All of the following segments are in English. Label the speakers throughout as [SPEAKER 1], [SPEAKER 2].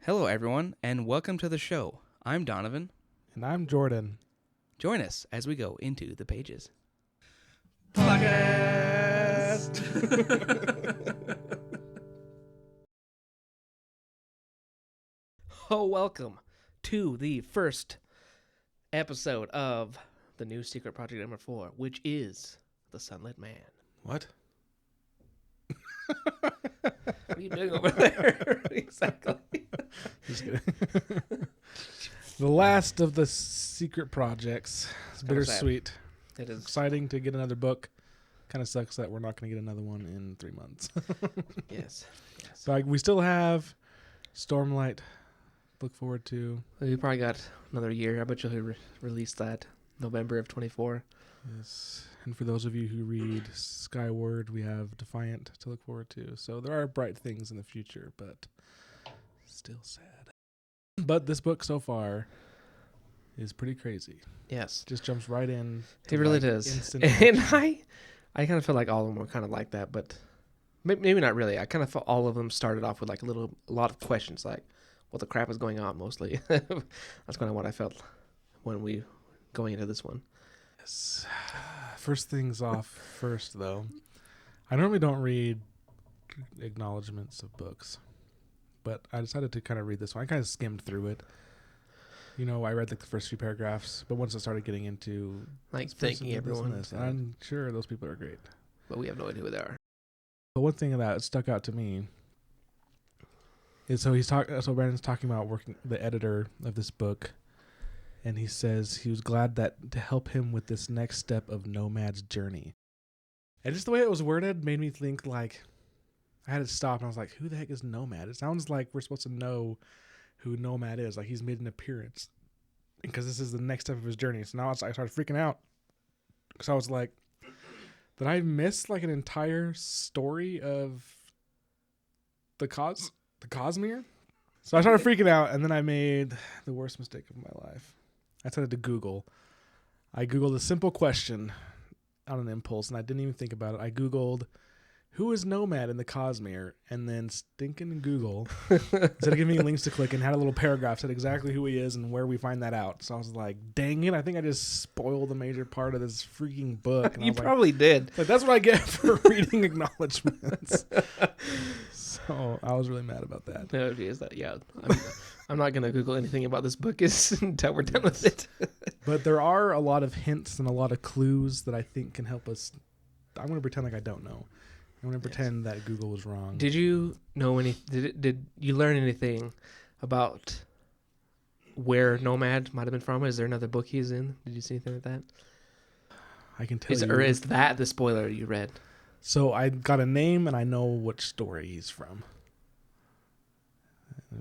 [SPEAKER 1] Hello, everyone, and welcome to the show. I'm Donovan.
[SPEAKER 2] And I'm Jordan.
[SPEAKER 1] Join us as we go into the pages.
[SPEAKER 2] Podcast!
[SPEAKER 1] Oh, welcome to the first episode of the new secret project number 4, which is the Sunlit Man.
[SPEAKER 2] What?
[SPEAKER 1] What are you doing over there? Exactly.
[SPEAKER 2] Just kidding. The last of the secret projects. It's bittersweet.
[SPEAKER 1] It is.
[SPEAKER 2] Exciting to get another book. Kind of sucks that we're not going to get another one in 3 months.
[SPEAKER 1] Yes.
[SPEAKER 2] So we still have Stormlight. Look forward to.
[SPEAKER 1] We probably got another year. I bet you'll release that November of 24.
[SPEAKER 2] Yes. And for those of you who read Skyward, we have Defiant to look forward to. So there are bright things in the future, but still sad. But this book so far is pretty crazy.
[SPEAKER 1] Yes.
[SPEAKER 2] Just jumps right in.
[SPEAKER 1] It really does. And I kind of feel like all of them were kind of like that, but maybe not really. I kind of felt all of them started off with like a lot of questions, like what the crap is going on mostly. That's kind of what I felt when we going into this one.
[SPEAKER 2] Yes. First things off first, though. I normally don't read acknowledgments of books, but I decided to kind of read this one. I kind of skimmed through it. You know, I read like the first few paragraphs, but once I started getting into
[SPEAKER 1] like thanking everyone,
[SPEAKER 2] I'm sure those people are great,
[SPEAKER 1] but we have no idea who they are.
[SPEAKER 2] But one thing that stuck out to me is so Brandon's talking about the editor of this book, and he says he was glad that to help him with this next step of Nomad's journey. And just the way it was worded made me think like I had to stop and I was like, who the heck is Nomad? It sounds like we're supposed to know who Nomad is. Like he's made an appearance because this is the next step of his journey. So now I started freaking out because I was like, did I miss like an entire story of the Cosmere? So I started freaking out, and then I made the worst mistake of my life. I started to Google. I Googled a simple question on an impulse, and I didn't even think about it. I Googled, who is Nomad in the Cosmere? And then stinking Google, instead of giving me links to click, and had a little paragraph, said exactly who he is and where we find that out. So I was like, dang it, I think I just spoiled a major part of this freaking book. And
[SPEAKER 1] You probably did.
[SPEAKER 2] Like, that's what I get for reading acknowledgments. So I was really mad about that.
[SPEAKER 1] No, is that I'm not gonna Google anything about this book until we're done with it.
[SPEAKER 2] But there are a lot of hints and a lot of clues that I think can help us. I'm going to pretend like I don't know. I'm going to pretend that Google was wrong.
[SPEAKER 1] Did you know did you learn anything about where Nomad might have been from? Is there another book he's in? Did you see anything like that?
[SPEAKER 2] I can tell you.
[SPEAKER 1] Or is that the spoiler you read?
[SPEAKER 2] So I got a name and I know which story he's from.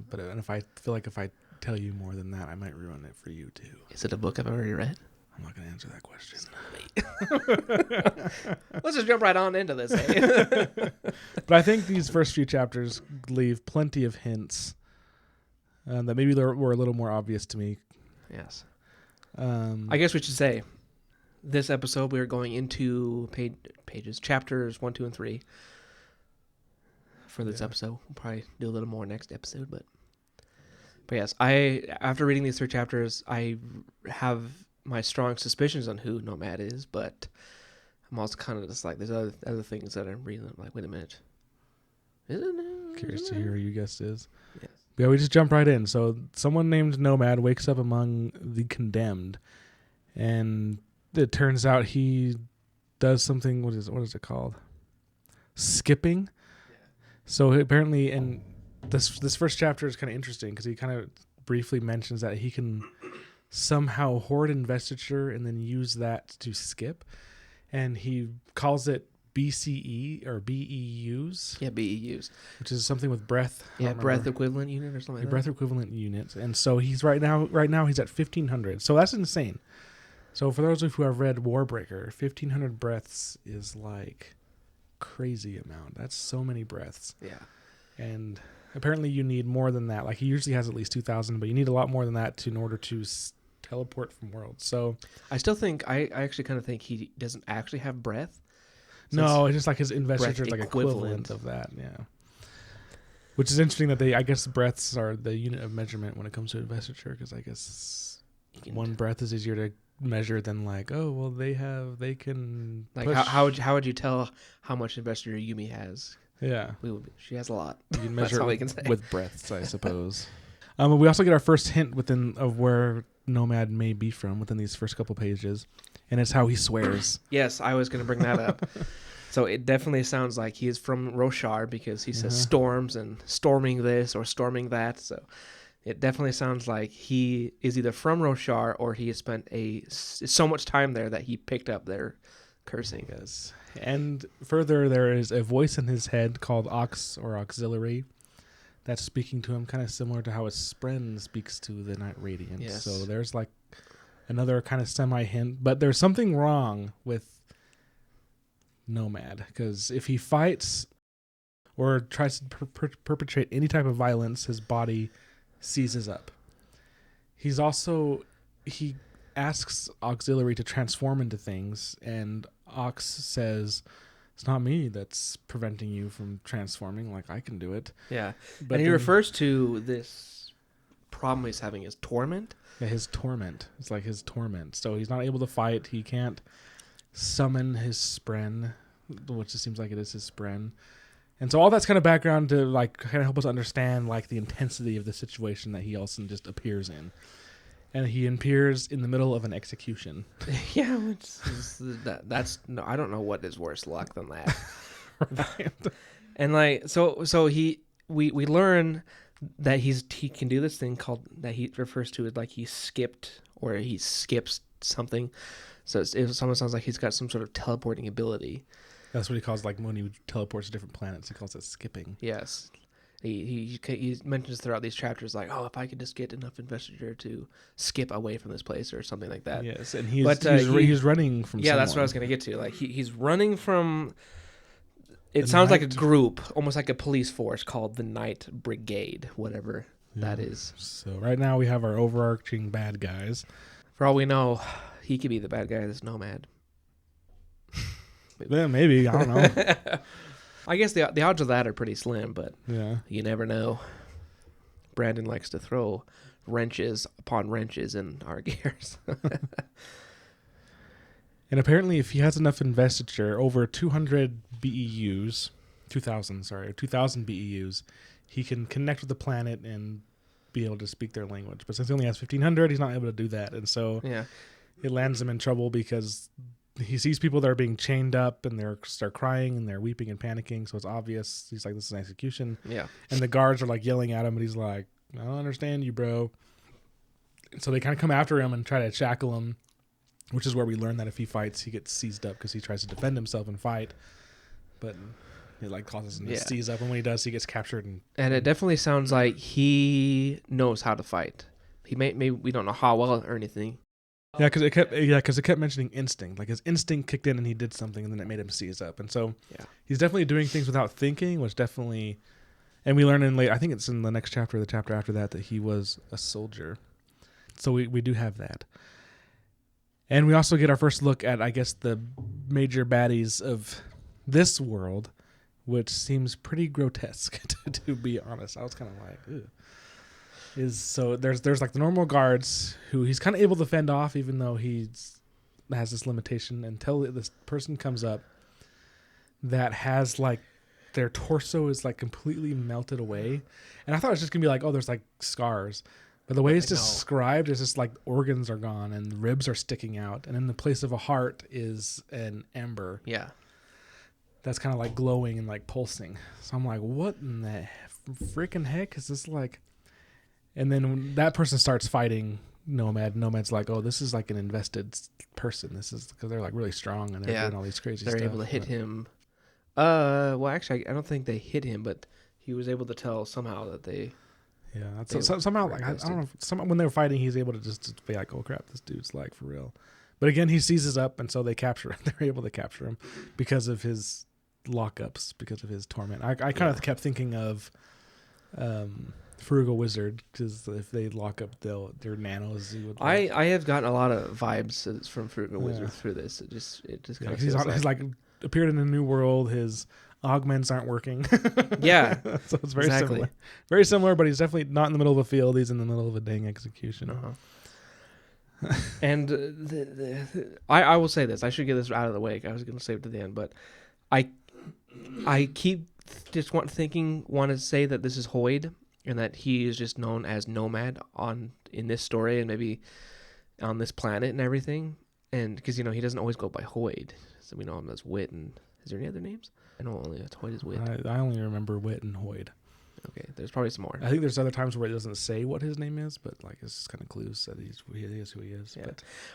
[SPEAKER 2] But if I feel like if I tell you more than that, I might ruin it for you too.
[SPEAKER 1] Is it a book I've already read?
[SPEAKER 2] I'm not going to answer that question.
[SPEAKER 1] Let's just jump right on into this. Eh?
[SPEAKER 2] But I think these first few chapters leave plenty of hints that maybe were a little more obvious to me.
[SPEAKER 1] Yes. I guess we should say this episode we are going into chapters 1, 2, and 3 for this episode. We'll probably do a little more next episode, but yes, after reading these 3 chapters, I have my strong suspicions on who Nomad is, but I'm also kind of just like there's other things that I'm reading. I'm like, wait a minute,
[SPEAKER 2] Curious to hear who your guess is.
[SPEAKER 1] Yes.
[SPEAKER 2] Yeah, we just jump right in. So someone named Nomad wakes up among the condemned, and it turns out he does something. What is it called? Skipping. Yeah. So apparently, and this first chapter is kind of interesting because he kind of briefly mentions that he can somehow hoard investiture and then use that to skip, and he calls it BCE or BEUs.
[SPEAKER 1] Yeah, BEUs,
[SPEAKER 2] which is something with breath.
[SPEAKER 1] Yeah, breath equivalent unit or something. Like
[SPEAKER 2] breath equivalent units, and so he's right now he's at 1,500. So that's insane. So for those of you who have read Warbreaker, 1,500 breaths is like crazy amount. That's so many breaths.
[SPEAKER 1] Yeah,
[SPEAKER 2] and apparently you need more than that. Like he usually has at least 2,000, but you need a lot more than that in order to teleport from worlds. So
[SPEAKER 1] I still think I actually kind of think he doesn't actually have breath.
[SPEAKER 2] No, it's just like his investiture is like equivalent of that. Yeah. Which is interesting that I guess breaths are the unit of measurement when it comes to investiture, because I guess one breath is easier to measure than like, oh, well, they can
[SPEAKER 1] like
[SPEAKER 2] push.
[SPEAKER 1] how would you tell how much investiture Yumi has?
[SPEAKER 2] Yeah,
[SPEAKER 1] she has a lot.
[SPEAKER 2] You can measure
[SPEAKER 1] That's all we can say.
[SPEAKER 2] with breaths, I suppose. We also get our first hint of where Nomad may be from within these first couple pages, and it's how he swears.
[SPEAKER 1] Yes, I was going to bring that up. So it definitely sounds like he is from Roshar, because he says storms and storming this or storming that. So it definitely sounds like he is either from Roshar or he has spent so much time there that he picked up their cursing.
[SPEAKER 2] Yes. And further, there is a voice in his head called Ox or Auxiliary that's speaking to him, kind of similar to how a Spren speaks to the Night Radiant.
[SPEAKER 1] Yes.
[SPEAKER 2] So there's like another kind of semi-hint. But there's something wrong with Nomad, because if he fights or tries to perpetrate any type of violence, his body seizes up. He asks Auxiliary to transform into things, and Ox says, it's not me that's preventing you from transforming, like I can do it.
[SPEAKER 1] Yeah.
[SPEAKER 2] But
[SPEAKER 1] and he refers to this problem he's having as torment.
[SPEAKER 2] Yeah, his torment. It's like his torment. So he's not able to fight. He can't summon his Spren, which it seems like it is his Spren. And so all that's kind of background to like kind of help us understand like the intensity of the situation that he also just appears in. And he appears in the middle of an execution.
[SPEAKER 1] Yeah, that's no, I don't know what is worse luck than that.
[SPEAKER 2] Right.
[SPEAKER 1] And like so we learn that he can do this thing called that he refers to as like he skips something. So it almost sounds like he's got some sort of teleporting ability.
[SPEAKER 2] That's what he calls, like when he teleports to different planets, he calls it skipping.
[SPEAKER 1] Yes. He mentions throughout these chapters like, oh, if I could just get enough investiture to skip away from this place or something like that.
[SPEAKER 2] Yes, and he's running from someone.
[SPEAKER 1] That's what I was going to get to. Like he's running from. It sounds like a group, almost like a police force called the Night Brigade, whatever that is. So
[SPEAKER 2] right now we have our overarching bad guys.
[SPEAKER 1] For all we know, he could be the bad guy of this Nomad.
[SPEAKER 2] Yeah, maybe. I don't know.
[SPEAKER 1] I guess the odds of that are pretty slim, but
[SPEAKER 2] yeah,
[SPEAKER 1] you never know. Brandon likes to throw wrenches upon wrenches in our gears.
[SPEAKER 2] And apparently, if he has enough investiture, over 200 BEUs, 2,000 BEUs, he can connect with the planet and be able to speak their language. But since he only has 1,500, he's not able to do that. And so it lands him in trouble because he sees people that are being chained up and they start crying and they're weeping and panicking. So it's obvious. He's like, this is an execution.
[SPEAKER 1] Yeah.
[SPEAKER 2] And the guards are like yelling at him, and he's like, I don't understand you, bro. And so they kind of come after him and try to shackle him, which is where we learn that if he fights, he gets seized up because he tries to defend himself and fight. But it like causes him to seize up, and when he does, he gets captured. And
[SPEAKER 1] it definitely sounds like he knows how to fight. He maybe we don't know how well or anything.
[SPEAKER 2] Yeah, because it kept mentioning instinct. Like his instinct kicked in and he did something, and then it made him seize up. And so he's definitely doing things without thinking, which definitely. And we learn I think it's in the next chapter, the chapter after that he was a soldier. So we do have that. And we also get our first look at, I guess, the major baddies of this world, which seems pretty grotesque, to be honest. I was kind of like, ugh. So there's like the normal guards who he's kind of able to fend off, even though he has this limitation, until this person comes up that has like their torso is like completely melted away. And I thought it was just going to be like, oh, there's like scars. But the way it's described is just like organs are gone and ribs are sticking out. And in the place of a heart is an ember.
[SPEAKER 1] Yeah. That's
[SPEAKER 2] kind of like glowing and like pulsing. So I'm like, what in the freaking heck is this like? And then when that person starts fighting Nomad's like, oh, this is like an invested person. This is because they're like really strong and they're doing all these crazy stuff.
[SPEAKER 1] They're able to hit him. Well, actually, I don't think they hit him, but he was able to tell somehow that they...
[SPEAKER 2] Yeah, somehow, like, I don't know, when they were fighting, he's able to just be like, oh crap, this dude's like for real. But again, he seizes up, and so they capture him. They're able to capture him because of his lockups, because of his torment. I kind of kept thinking of Frugal Wizard, because if they lock up their nanos.
[SPEAKER 1] I have gotten a lot of vibes from Frugal Wizard through this. It just kind of
[SPEAKER 2] he's like appeared in a new world. His augments aren't working.
[SPEAKER 1] Yeah.
[SPEAKER 2] So it's very similar. Very similar, but he's definitely not in the middle of a field. He's in the middle of a dang execution.
[SPEAKER 1] And I will say this. I should get this out of the way. I was going to save it to the end, but I keep just want to say that this is Hoid and that he is just known as Nomad in this story and maybe on this planet and everything. And because, he doesn't always go by Hoid. So we know him as Wit. And is there any other names? I know only Hoid is Wit.
[SPEAKER 2] I only remember Wit and Hoid.
[SPEAKER 1] Okay, there's probably some more.
[SPEAKER 2] I think there's other times where it doesn't say what his name is, but like it's just kind of clues that he is who he is.
[SPEAKER 1] Yeah.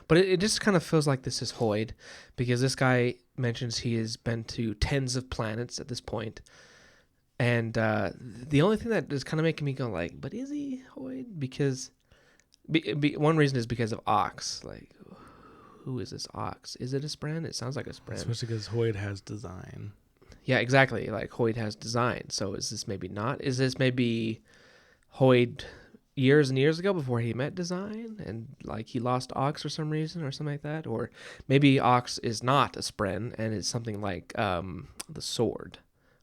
[SPEAKER 1] But it just kind of feels like this is Hoid because this guy mentions he has been to tens of planets at this point. And the only thing that is kind of making me go like, but is he Hoid? Because one reason is because of Ox. Like, who is this Ox? Is it a Spren? It sounds like a Spren.
[SPEAKER 2] Especially because Hoid has design.
[SPEAKER 1] Yeah, exactly. Like Hoid has design. So is this maybe not? Is this maybe Hoid years and years ago before he met design and like he lost Ox for some reason or something like that? Or maybe Ox is not a Spren and it's something like the sword.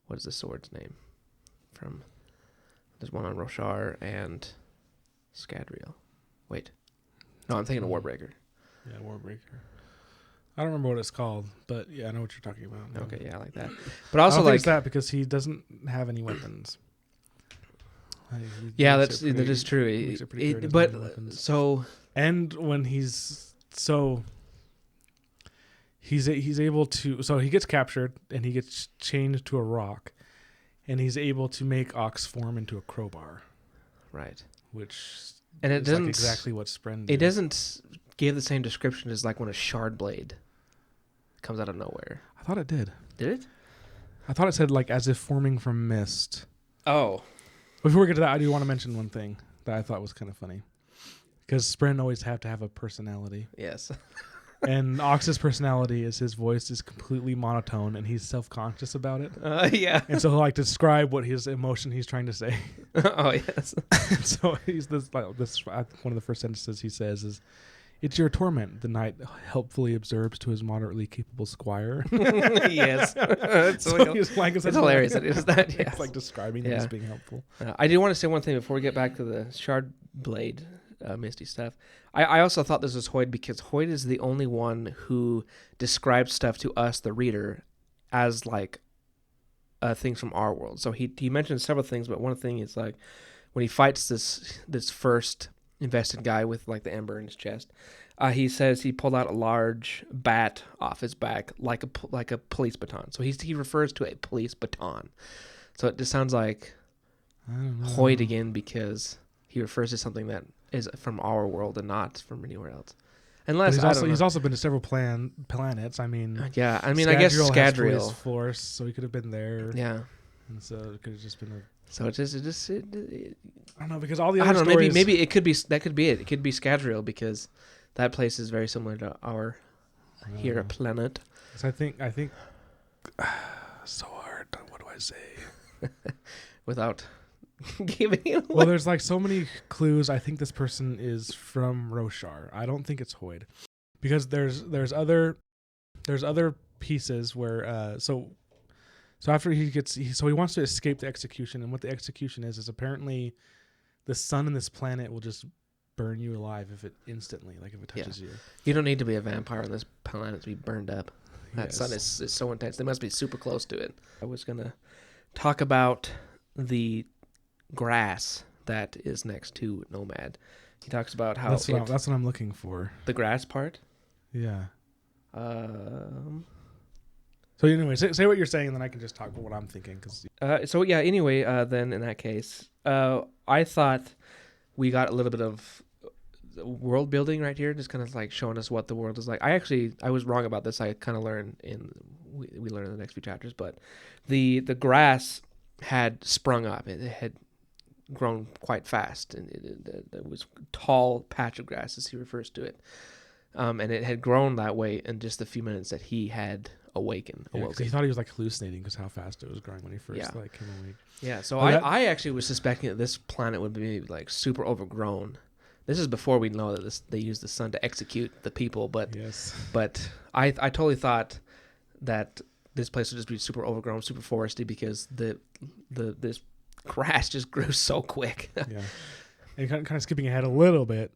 [SPEAKER 1] What is the sword's name? There's one on Roshar and Scadrial. Wait. No, I'm thinking of Warbreaker.
[SPEAKER 2] Yeah, Warbreaker. I don't remember what it's called, but yeah, I know what you're talking about.
[SPEAKER 1] Okay, yeah, I like that. But also,
[SPEAKER 2] I don't think it's that because he doesn't have any weapons.
[SPEAKER 1] Yeah, that is true.
[SPEAKER 2] And when he's able to, so he gets captured and he gets chained to a rock, and he's able to make Ox form into a crowbar.
[SPEAKER 1] Right.
[SPEAKER 2] And it doesn't like exactly what Spren did.
[SPEAKER 1] It doesn't give the same description as like when a shard blade comes out of nowhere.
[SPEAKER 2] I thought it did.
[SPEAKER 1] Did it?
[SPEAKER 2] I thought it said like as if forming from mist.
[SPEAKER 1] Oh.
[SPEAKER 2] Before we get to that, I do want to mention one thing that I thought was kind of funny. Because Spren always have to have a personality.
[SPEAKER 1] Yes.
[SPEAKER 2] And Ox's personality is his voice is completely monotone and he's self-conscious about it.
[SPEAKER 1] Yeah.
[SPEAKER 2] And so he'll like describe what his emotion he's trying to say.
[SPEAKER 1] Oh, yes.
[SPEAKER 2] So he's one of the first sentences he says is, "It's your torment," the knight helpfully observes to his moderately capable squire.
[SPEAKER 1] Yes. It's hilarious that it is that. Yes.
[SPEAKER 2] It's like describing him as being helpful.
[SPEAKER 1] I do want to say one thing before we get back to the shard blade misty stuff. I also thought this was Hoid because Hoid is the only one who describes stuff to us, the reader, as like things from our world. So he mentions several things, but one thing is like when he fights this first invested guy with like the ember in his chest, he says he pulled out a large bat off his back like a police baton. So he refers to a police baton. So it just sounds like Hoid again because he refers to something that is from our world and not from anywhere else. Unless
[SPEAKER 2] he's also been to several planets. I mean,
[SPEAKER 1] yeah. I mean, I guess Scadrial
[SPEAKER 2] has force, so he could have been there.
[SPEAKER 1] Yeah.
[SPEAKER 2] And so it could have just been
[SPEAKER 1] So it just
[SPEAKER 2] I don't know because all the other stories.
[SPEAKER 1] Maybe it could be that could be it. It could be Scadrial because that place is very similar to our here planet.
[SPEAKER 2] So I think so hard. What do I say?
[SPEAKER 1] Without giving it away.
[SPEAKER 2] Well, there's like so many clues. I think this person is from Roshar. I don't think it's Hoid because there's other pieces where so after he wants to escape the execution, and what the execution is apparently the sun in this planet will just burn you alive if it touches you.
[SPEAKER 1] You don't need to be a vampire on this planet to be burned up. That sun is so intense. They must be super close to it. I was gonna talk about the grass that is next to Nomad. He talks about how
[SPEAKER 2] that's what I'm looking for.
[SPEAKER 1] The grass part.
[SPEAKER 2] Yeah. So anyway, say what you're saying, and then I can just talk about what I'm thinking.
[SPEAKER 1] Then in that case, I thought we got a little bit of world building right here, just kind of like showing us what the world is like. I was wrong about this. I kind of learned we learn in the next few chapters, but the grass had sprung up. It had grown quite fast, and it was a tall patch of grass, as he refers to it. And it had grown that way in just the few minutes that he had awoken.
[SPEAKER 2] He thought he was like hallucinating because how fast it was growing when he first came awake.
[SPEAKER 1] Yeah, so I actually was suspecting that this planet would be like super overgrown. This is before we know that they use the sun to execute the people, but I totally thought that this place would just be super overgrown, super foresty because this grass just grew so quick.
[SPEAKER 2] Yeah. And kind of skipping ahead a little bit,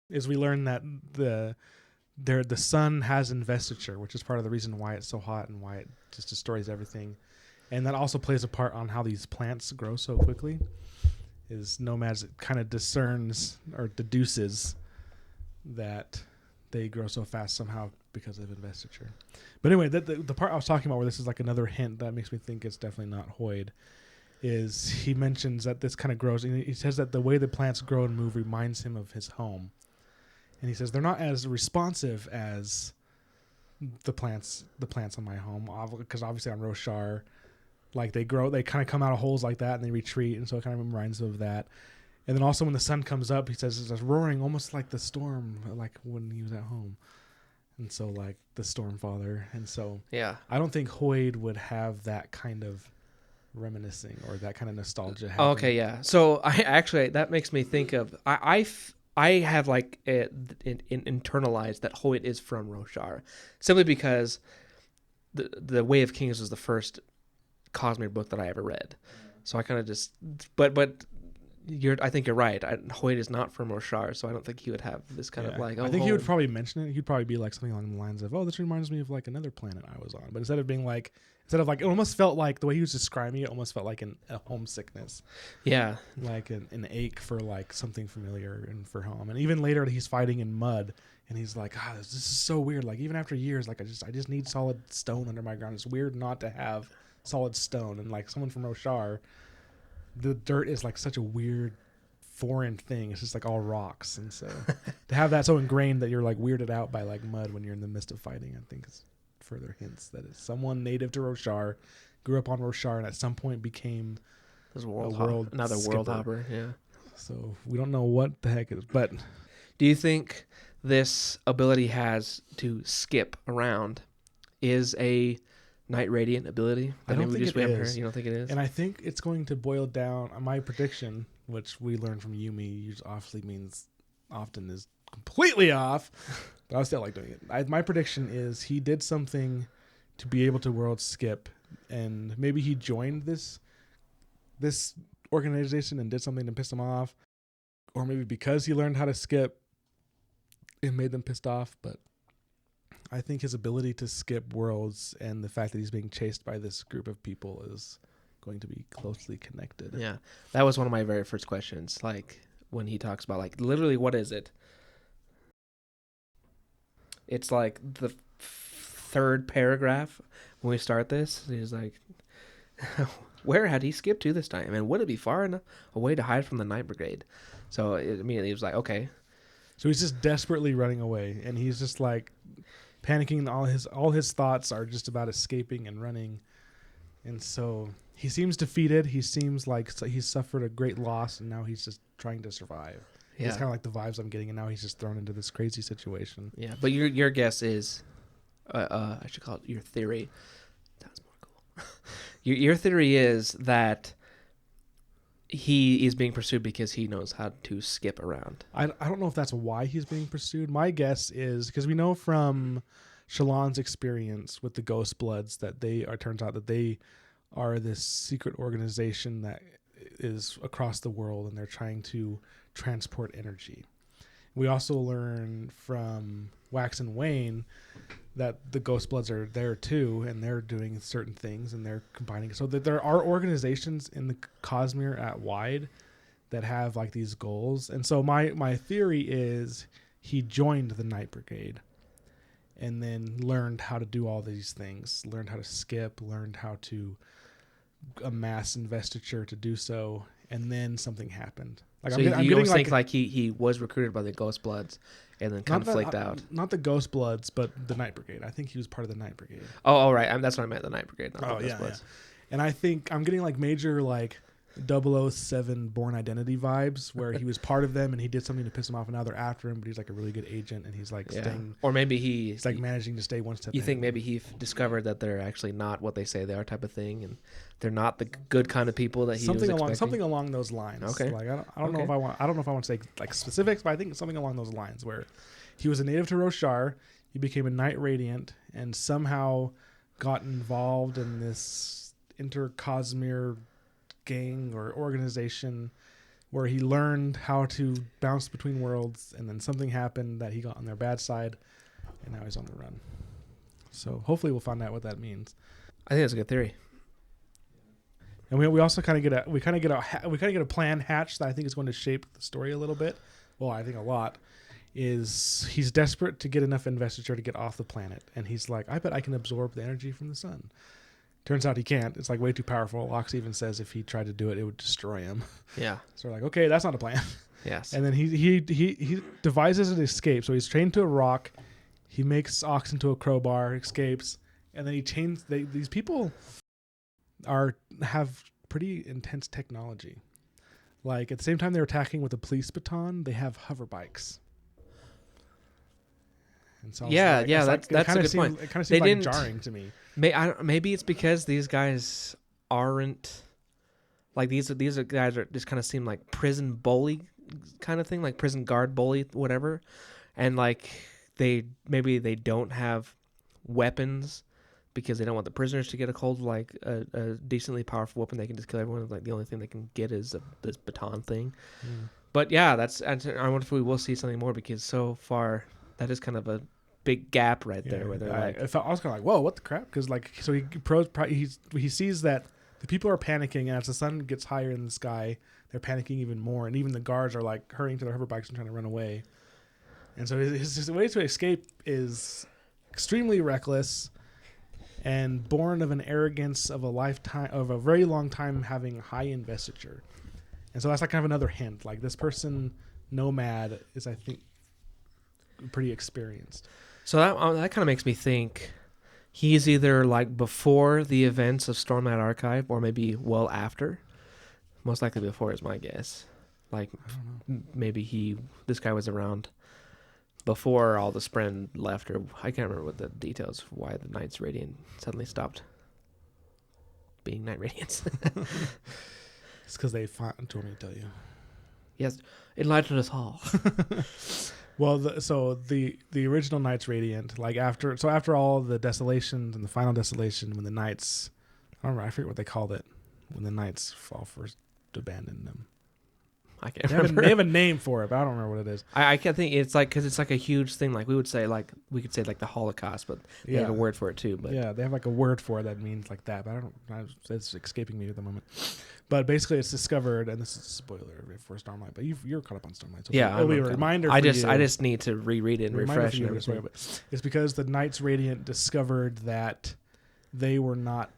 [SPEAKER 2] is we learn that the sun has investiture, which is part of the reason why it's so hot and why it just destroys everything. And that also plays a part on how these plants grow so quickly. Is Nomad kind of discerns or deduces that they grow so fast somehow because of investiture. But anyway, the part I was talking about where this is like another hint that makes me think it's definitely not Hoid is he mentions that this kind of grows. And he says that the way the plants grow and move reminds him of his home. And he says they're not as responsive as the plants on my home, because obviously on Roshar, like they kind of come out of holes like that and they retreat, and so it kind of reminds him of that. And then also when the sun comes up, he says it's roaring almost like the storm, like when he was at home. And so like the storm father. And so
[SPEAKER 1] yeah,
[SPEAKER 2] I don't think Hoid would have that kind of reminiscing or that kind of nostalgia happen.
[SPEAKER 1] Okay, yeah. So I actually, that makes me think of, I have like internalized that Hoid is from Roshar, simply because the Way of Kings was the first Cosmere book that I ever read. So I kind of just, but I think you're right. Hoid is not from Roshar, so I don't think he would have this kind of like. Oh,
[SPEAKER 2] I think he would probably mention it. He'd probably be like something along the lines of, "Oh, this reminds me of like another planet I was on." But instead of like, it almost felt like the way he was describing it, almost felt like a homesickness.
[SPEAKER 1] Yeah,
[SPEAKER 2] like an ache for like something familiar and for home. And even later, he's fighting in mud, and he's like, this is so weird. Like even after years, like I just need solid stone under my ground. It's weird not to have solid stone. And like someone from Roshar, the dirt is like such a weird foreign thing. It's just like all rocks. And so to have that so ingrained that you're like weirded out by like mud when you're in the midst of fighting, I think is further hints that it's someone native to Roshar, grew up on Roshar, and at some point became
[SPEAKER 1] another world hopper. Yeah.
[SPEAKER 2] So we don't know what the heck it is. But
[SPEAKER 1] do you think this ability has to skip around is a Night Radiant ability?
[SPEAKER 2] I don't think it is.
[SPEAKER 1] You don't think it is?
[SPEAKER 2] And I think it's going to boil down on my prediction, which we learned from Yumi, often is completely off, but I still like doing it. My prediction is he did something to be able to world skip, and maybe he joined this organization and did something to piss them off, or maybe because he learned how to skip, it made them pissed off. But I think his ability to skip worlds and the fact that he's being chased by this group of people is going to be closely connected.
[SPEAKER 1] Yeah, that was one of my very first questions. Like when he talks about like literally what is it? It's like the third paragraph when we start this. He's like, where had he skipped to this time? And would it be far enough away to hide from the Night Brigade? So immediately he was like, okay.
[SPEAKER 2] So he's just desperately running away, and he's just like panicking. All his thoughts are just about escaping and running. And so he seems defeated. He seems like he's suffered a great loss, and now he's just trying to survive. Yeah. It's kind of like the vibes I'm getting, and now he's just thrown into this crazy situation.
[SPEAKER 1] Yeah, but your guess is, I should call it your theory. Sounds more cool. Your theory is that he is being pursued because he knows how to skip around.
[SPEAKER 2] I don't know if that's why he's being pursued. My guess is because we know from Shallan's experience with the Ghost Bloods that turns out that they are this secret organization that is across the world, and they're trying to transport energy. We also learn from Wax and Wayne that the Ghost Bloods are there too, and they're doing certain things, and they're combining. So that there are organizations in the Cosmere at wide that have like these goals. And so my theory is he joined the Night Brigade and then learned how to do all these things, learned how to skip, learned how to amass investiture to do so, and then something happened. Like
[SPEAKER 1] so you almost think like he was recruited by the Ghost Bloods and then kind of flaked out.
[SPEAKER 2] Not the Ghost Bloods, but the Night Brigade. I think he was part of the Night Brigade.
[SPEAKER 1] Oh, right. That's what I meant, the Night Brigade, not the Ghost Bloods.
[SPEAKER 2] Yeah. And I think I'm getting like major like 007 Born Identity vibes where he was part of them and he did something to piss him off, and now they're after him, but he's like a really good agent and he's like staying.
[SPEAKER 1] Or maybe
[SPEAKER 2] he's like managing to stay one step
[SPEAKER 1] You
[SPEAKER 2] ahead.
[SPEAKER 1] think maybe he discovered that they're actually not what they say they are type of thing, and they're not the good kind of people that he was expecting?
[SPEAKER 2] Something along those lines.
[SPEAKER 1] Okay.
[SPEAKER 2] Like I don't know if I want to say like specifics, but I think something along those lines where he was a native to Roshar, he became a Night Radiant, and somehow got involved in this intercosmere gang or organization where he learned how to bounce between worlds, and then something happened that he got on their bad side, and now he's on the run. So hopefully we'll find out what that means.
[SPEAKER 1] I think that's a good theory.
[SPEAKER 2] And we also kind of get a plan hatched that I think is going to shape the story a little bit. Well, I think a lot. Is he's desperate to get enough investiture to get off the planet, and he's like, I bet I can absorb the energy from the sun. Turns out he can't. It's like way too powerful. Locke even says if he tried to do it, it would destroy him.
[SPEAKER 1] Yeah.
[SPEAKER 2] So we're like, okay, that's not a plan.
[SPEAKER 1] Yes.
[SPEAKER 2] And then he devises an escape. So he's trained to a rock. He makes Ox into a crowbar, escapes, and then he chains. These people have pretty intense technology. Like at the same time they're attacking with a police baton, they have hover bikes. And so
[SPEAKER 1] that's a good point.
[SPEAKER 2] It kind of seemed like jarring to me.
[SPEAKER 1] Maybe it's because these guys aren't like these guys are just kind of seem like prison bully kind of thing, like prison guard bully, whatever, and like they don't have weapons because they don't want the prisoners to get a hold of like a decently powerful weapon. They can just kill everyone. Like the only thing they can get is this baton thing. But yeah, I wonder if we will see something more, because so far that is kind of a big gap right there. Where they're
[SPEAKER 2] I was kind of like, whoa, what the crap? Because like, so he sees that the people are panicking, and as the sun gets higher in the sky, they're panicking even more, and even the guards are like hurrying to their hover bikes and trying to run away. And so his way to escape is extremely reckless and born of an arrogance of a very long time having high investiture. And so that's like kind of another hint. Like this person, Nomad, is, I think, pretty experienced.
[SPEAKER 1] So that kind of makes me think he's either like before the events of Stormlight Archive, or maybe well after. Most likely before is my guess. Like maybe this guy was around before all the Spren left, or I can't remember what the details of why the Knights Radiant suddenly stopped being Night Radiants.
[SPEAKER 2] It's because they told me to tell you.
[SPEAKER 1] Yes, enlighten us all.
[SPEAKER 2] Well, the original Knights Radiant, like after all the desolations and the final desolation, when the Knights, I forget what they called it, when the Knights fall first abandoned them.
[SPEAKER 1] I can't remember.
[SPEAKER 2] They have a name for it, but I don't remember what it is.
[SPEAKER 1] I can't think. It's like, because it's like a huge thing. Like we could say like the Holocaust, but they have a word for it too. But
[SPEAKER 2] yeah, they have like a word for it that means like that. But it's escaping me at the moment. But basically, it's discovered, and this is a spoiler for Stormlight. But you're caught up on Stormlight, so it'll be a reminder.
[SPEAKER 1] I just need to reread it and refresh.
[SPEAKER 2] It's because the Knights Radiant discovered that they were not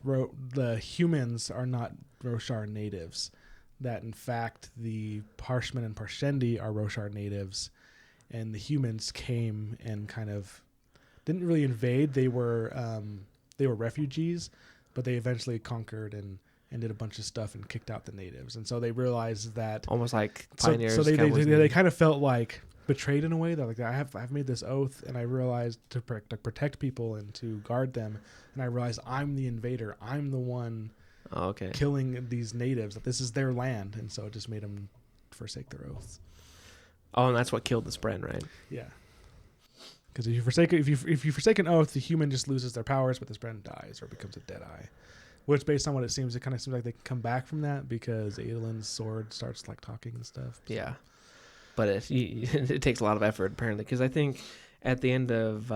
[SPEAKER 2] the humans are not Roshar natives. That in fact the Parshmen and Parshendi are Roshar natives, and the humans came and kind of didn't really invade. They were refugees, but they eventually conquered and did a bunch of stuff and kicked out the natives. And so they realized that
[SPEAKER 1] almost like pioneers.
[SPEAKER 2] So they kind of felt like betrayed in a way. They're like, I've made this oath, and I realized to protect people and to guard them, and I realized I'm the invader. I'm the one.
[SPEAKER 1] Oh, okay.
[SPEAKER 2] Killing these natives, that this is their land, and so it just made them forsake their oaths.
[SPEAKER 1] Oh, and that's what killed the Spren, right?
[SPEAKER 2] Yeah. Because if you forsake an oath, the human just loses their powers, but the Spren dies or becomes a dead eye. Which, based on what it kind of seems like they can come back from that, because Adolin's sword starts like talking and stuff. So.
[SPEAKER 1] Yeah, but it takes a lot of effort apparently. Because I think at the end of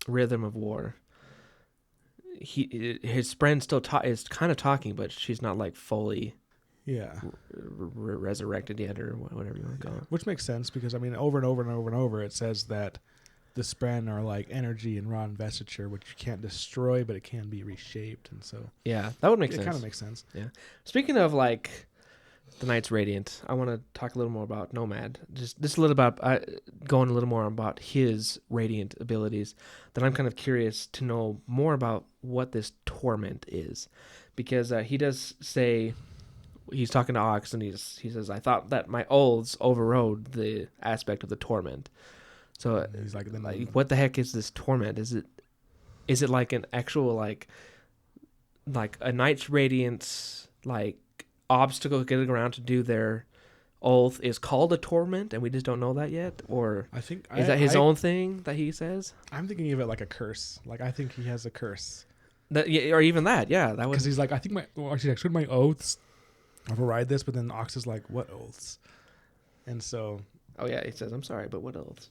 [SPEAKER 1] Rhythm of War, his Spren still is kind of talking, but she's not like fully resurrected yet, or whatever you want to call it.
[SPEAKER 2] Which makes sense, because I mean, over and over and over and over, it says that the Spren are like energy and raw investiture, which you can't destroy, but it can be reshaped, and so that
[SPEAKER 1] would make sense.
[SPEAKER 2] It kind of makes sense.
[SPEAKER 1] Yeah. Speaking of like the Knights Radiant, I want to talk a little more about Nomad. Just a little about going a little more about his Radiant abilities. Then I'm kind of curious to know more about what this torment is, because he does say, he's talking to Ox, and he says, "I thought that my oaths overrode the aspect of the torment." So
[SPEAKER 2] he's like,
[SPEAKER 1] what the heck is this torment? Is it like an actual like a Knight's Radiance like obstacle getting around to do their oath is called a torment, and we just don't know that yet? Or
[SPEAKER 2] I think
[SPEAKER 1] is that his own thing that he says?
[SPEAKER 2] I'm thinking of it like a curse. Like I think he has a curse.
[SPEAKER 1] That, or even that, yeah, that was
[SPEAKER 2] because he's like, I think should my oaths override this? But then Ox is like, what oaths? And so,
[SPEAKER 1] oh yeah, he says, I'm sorry, but what oaths?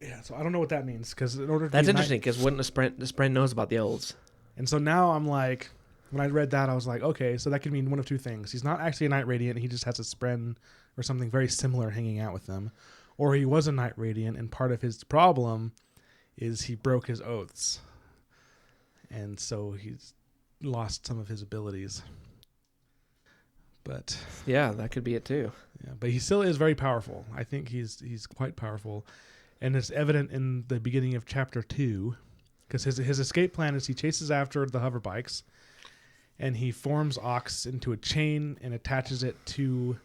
[SPEAKER 2] Yeah, so I don't know what that means because in order to
[SPEAKER 1] that's interesting because wouldn't the Spren knows about the oaths,
[SPEAKER 2] and so now I'm like, when I read that, I was like, okay, so that could mean one of two things: he's not actually a Night Radiant, he just has a Spren or something very similar hanging out with them, or he was a Night Radiant, and part of his problem is he broke his oaths. And so he's lost some of his abilities. But
[SPEAKER 1] yeah, that could be it too.
[SPEAKER 2] Yeah, but he still is very powerful. I think he's quite powerful, and it's evident in the beginning of chapter 2, because his escape plan is he chases after the hover bikes, and he forms Ox into a chain and attaches it to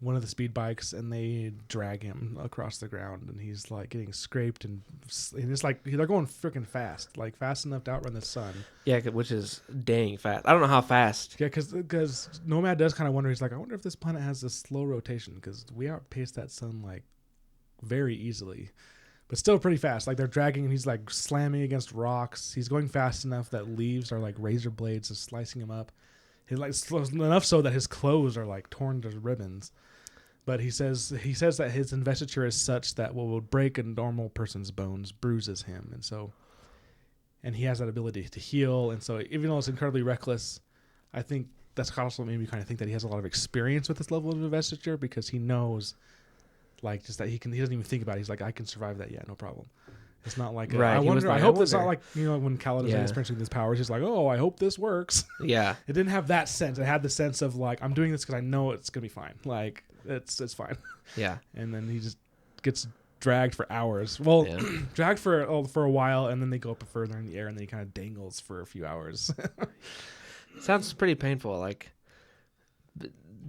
[SPEAKER 2] one of the speed bikes, and they drag him across the ground, and he's like getting scraped, and it's like they're going freaking fast, like fast enough to outrun the sun.
[SPEAKER 1] Yeah, which is dang fast. I don't know how fast.
[SPEAKER 2] Yeah, because Nomad does kind of wonder. He's like, I wonder if this planet has a slow rotation, because we outpace that sun like very easily, but still pretty fast. Like they're dragging, and he's like slamming against rocks. He's going fast enough that leaves are like razor blades of slicing him up. He's like enough so that his clothes are like torn to ribbons. But he says that his investiture is such that what would break a normal person's bones bruises him, and he has that ability to heal. And so, even though it's incredibly reckless, I think that's also made me kind of think that he has a lot of experience with this level of investiture, because he knows, like, just that he doesn't even think about it. He's like, I can survive that, yeah, no problem. It's not like
[SPEAKER 1] right.
[SPEAKER 2] I hope it's not like, when Kaladin is experiencing this power, he's like, oh, I hope this works.
[SPEAKER 1] Yeah,
[SPEAKER 2] it didn't have that sense. It had the sense of like, I'm doing this because I know it's gonna be fine. Like. It's fine.
[SPEAKER 1] Yeah.
[SPEAKER 2] And then he just gets dragged for hours. Well, dragged for a while, and then they go up further in the air, and then he kind of dangles for a few hours.
[SPEAKER 1] Sounds pretty painful. Like,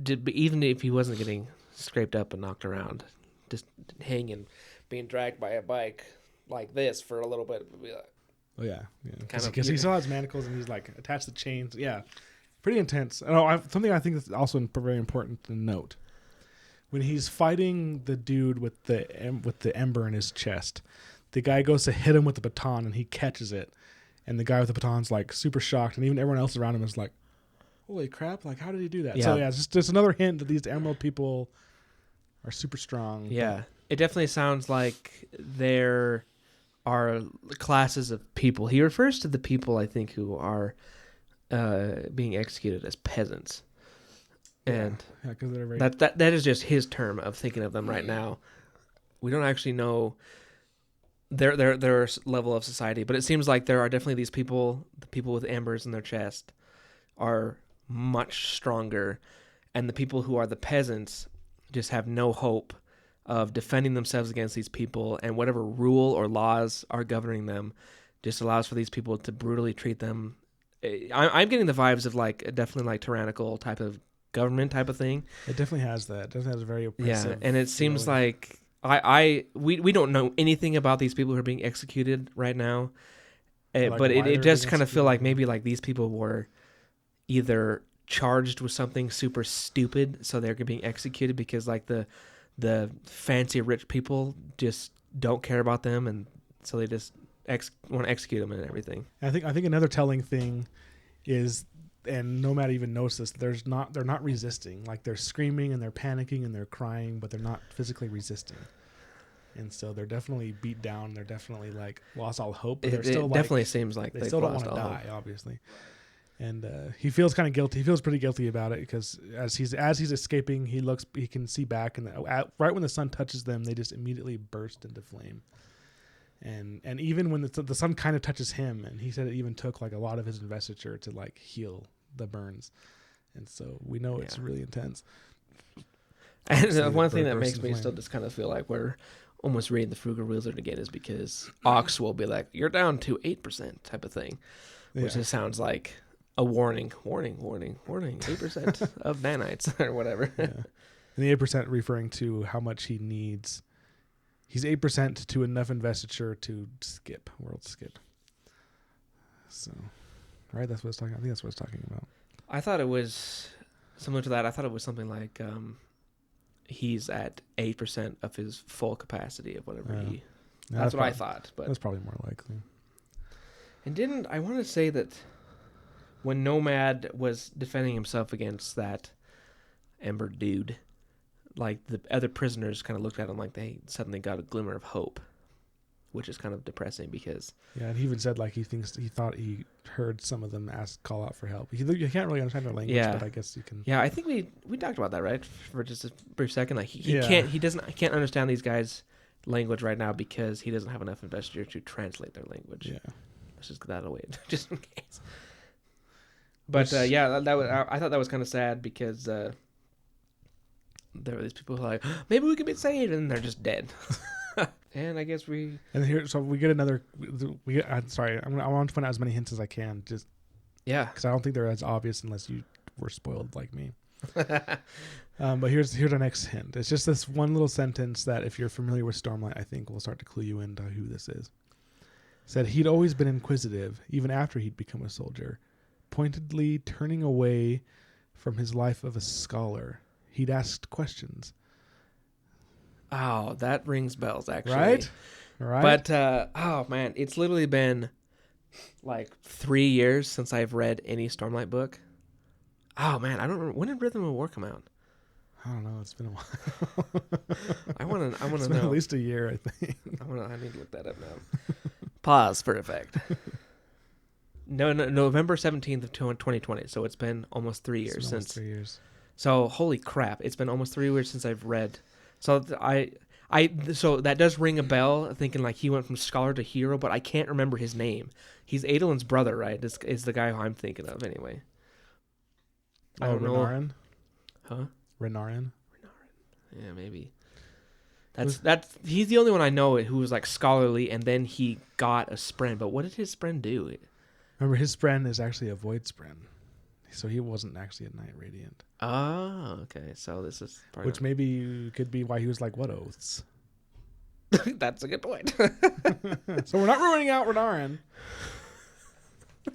[SPEAKER 1] even if he wasn't getting scraped up and knocked around, just hanging, being dragged by a bike like this for a little bit would be like,
[SPEAKER 2] oh yeah, because he still has manacles, and he's like attached to chains. Yeah, pretty intense. Something I think that's also very important to note. When he's fighting the dude with the ember in his chest, the guy goes to hit him with the baton, and he catches it, and the guy with the baton's like super shocked, and even everyone else around him is like, "Holy crap! Like, how did he do that?" Yeah. So yeah, it's just another hint that these Emerald people are super strong.
[SPEAKER 1] Yeah, it definitely sounds like there are classes of people. He refers to the people, I think, who are being executed as peasants. And that is just his term of thinking of them right now. We don't actually know their level of society, but it seems like there are definitely these people. The people with embers in their chest are much stronger, and the people who are the peasants just have no hope of defending themselves against these people. And whatever rule or laws are governing them just allows for these people to brutally treat them. I'm getting the vibes of definitely like tyrannical type of government type of thing.
[SPEAKER 2] It definitely has that. It definitely has a very oppressive.
[SPEAKER 1] Yeah, and it seems like we don't know anything about these people who are being executed right now, but it does kind of feel like maybe like these people were either charged with something super stupid, so they're being executed because like the fancy rich people just don't care about them, and so they just want to execute them and everything.
[SPEAKER 2] I think another telling thing is, and Nomad even knows this, they're not resisting. Like they're screaming and they're panicking and they're crying, but they're not physically resisting. And so they're definitely beat down. They're definitely like lost all hope. But
[SPEAKER 1] it definitely seems like
[SPEAKER 2] they still don't want to die, obviously. And he feels kind of guilty. He feels pretty guilty about it because as he's escaping, he can see back, and right when the sun touches them, they just immediately burst into flame. And even when the sun kind of touches him, and he said it even took like a lot of his investiture to like heal the burns, and so we know it's really intense.
[SPEAKER 1] And one thing that makes me still just kind of feel like we're almost reading the Frugal Wizard again is because Ox will be like, "You're down to 8% type of thing," which just sounds like a warning, 8% of nanites or whatever.
[SPEAKER 2] Yeah. And the 8% referring to how much he needs. He's 8% to enough investiture to world skip. So, right? That's what I think that's what it's talking about.
[SPEAKER 1] I thought it was similar to that. I thought it was something like he's at 8% of his full capacity of whatever he.
[SPEAKER 2] Yeah,
[SPEAKER 1] that's what I thought. But
[SPEAKER 2] that's probably more likely.
[SPEAKER 1] And I want to say that when Nomad was defending himself against that Ember dude, like the other prisoners kind of looked at him like they suddenly got a glimmer of hope, which is kind of depressing because
[SPEAKER 2] and he even said like he thought he heard some of them call out for help. You can't really understand their language, but I guess you can.
[SPEAKER 1] Yeah, I think we talked about that, right, for just a brief second. Like he can't understand these guys' language right now because he doesn't have enough investigators to translate their language.
[SPEAKER 2] Yeah,
[SPEAKER 1] let's just get that away just in case. But I thought that was kind of sad because there were these people who were like, maybe we could be saved, and they're just dead. And I guess we
[SPEAKER 2] get another. I'm sorry, I want to point out as many hints as I can, just because I don't think they're as obvious unless you were spoiled like me. But here's our next hint. It's just this one little sentence that, if you're familiar with Stormlight, I think will start to clue you into who this is. Said he'd always been inquisitive, even after he'd become a soldier, pointedly turning away from his life of a scholar. He'd asked questions.
[SPEAKER 1] Oh, that rings bells, actually.
[SPEAKER 2] Right?
[SPEAKER 1] But, oh, man, it's literally been like 3 years since I've read any Stormlight book. Oh, man, I don't remember. When did Rhythm of War come out?
[SPEAKER 2] I don't know. It's been a while.
[SPEAKER 1] I want to know.
[SPEAKER 2] It's been at least a year, I think.
[SPEAKER 1] I need to look that up now. Pause for effect. No, November 17th of 2020. So it's been almost 3 years since.
[SPEAKER 2] 3 years.
[SPEAKER 1] So holy crap! It's been almost 3 years since I've read. So so that does ring a bell. Thinking like he went from scholar to hero, but I can't remember his name. He's Adolin's brother, right? This is the guy who I'm thinking of, anyway. I don't
[SPEAKER 2] Renarin?
[SPEAKER 1] Huh?
[SPEAKER 2] Renarin?
[SPEAKER 1] Yeah, maybe. That's he's the only one I know who was like scholarly, and then he got a spren. But what did his spren do?
[SPEAKER 2] Remember, his spren is actually a void spren, so he wasn't actually a Knight Radiant.
[SPEAKER 1] Oh, okay. So this is
[SPEAKER 2] which maybe could be why he was like, "What oaths?"
[SPEAKER 1] That's a good point.
[SPEAKER 2] So we're not ruining out Renarin.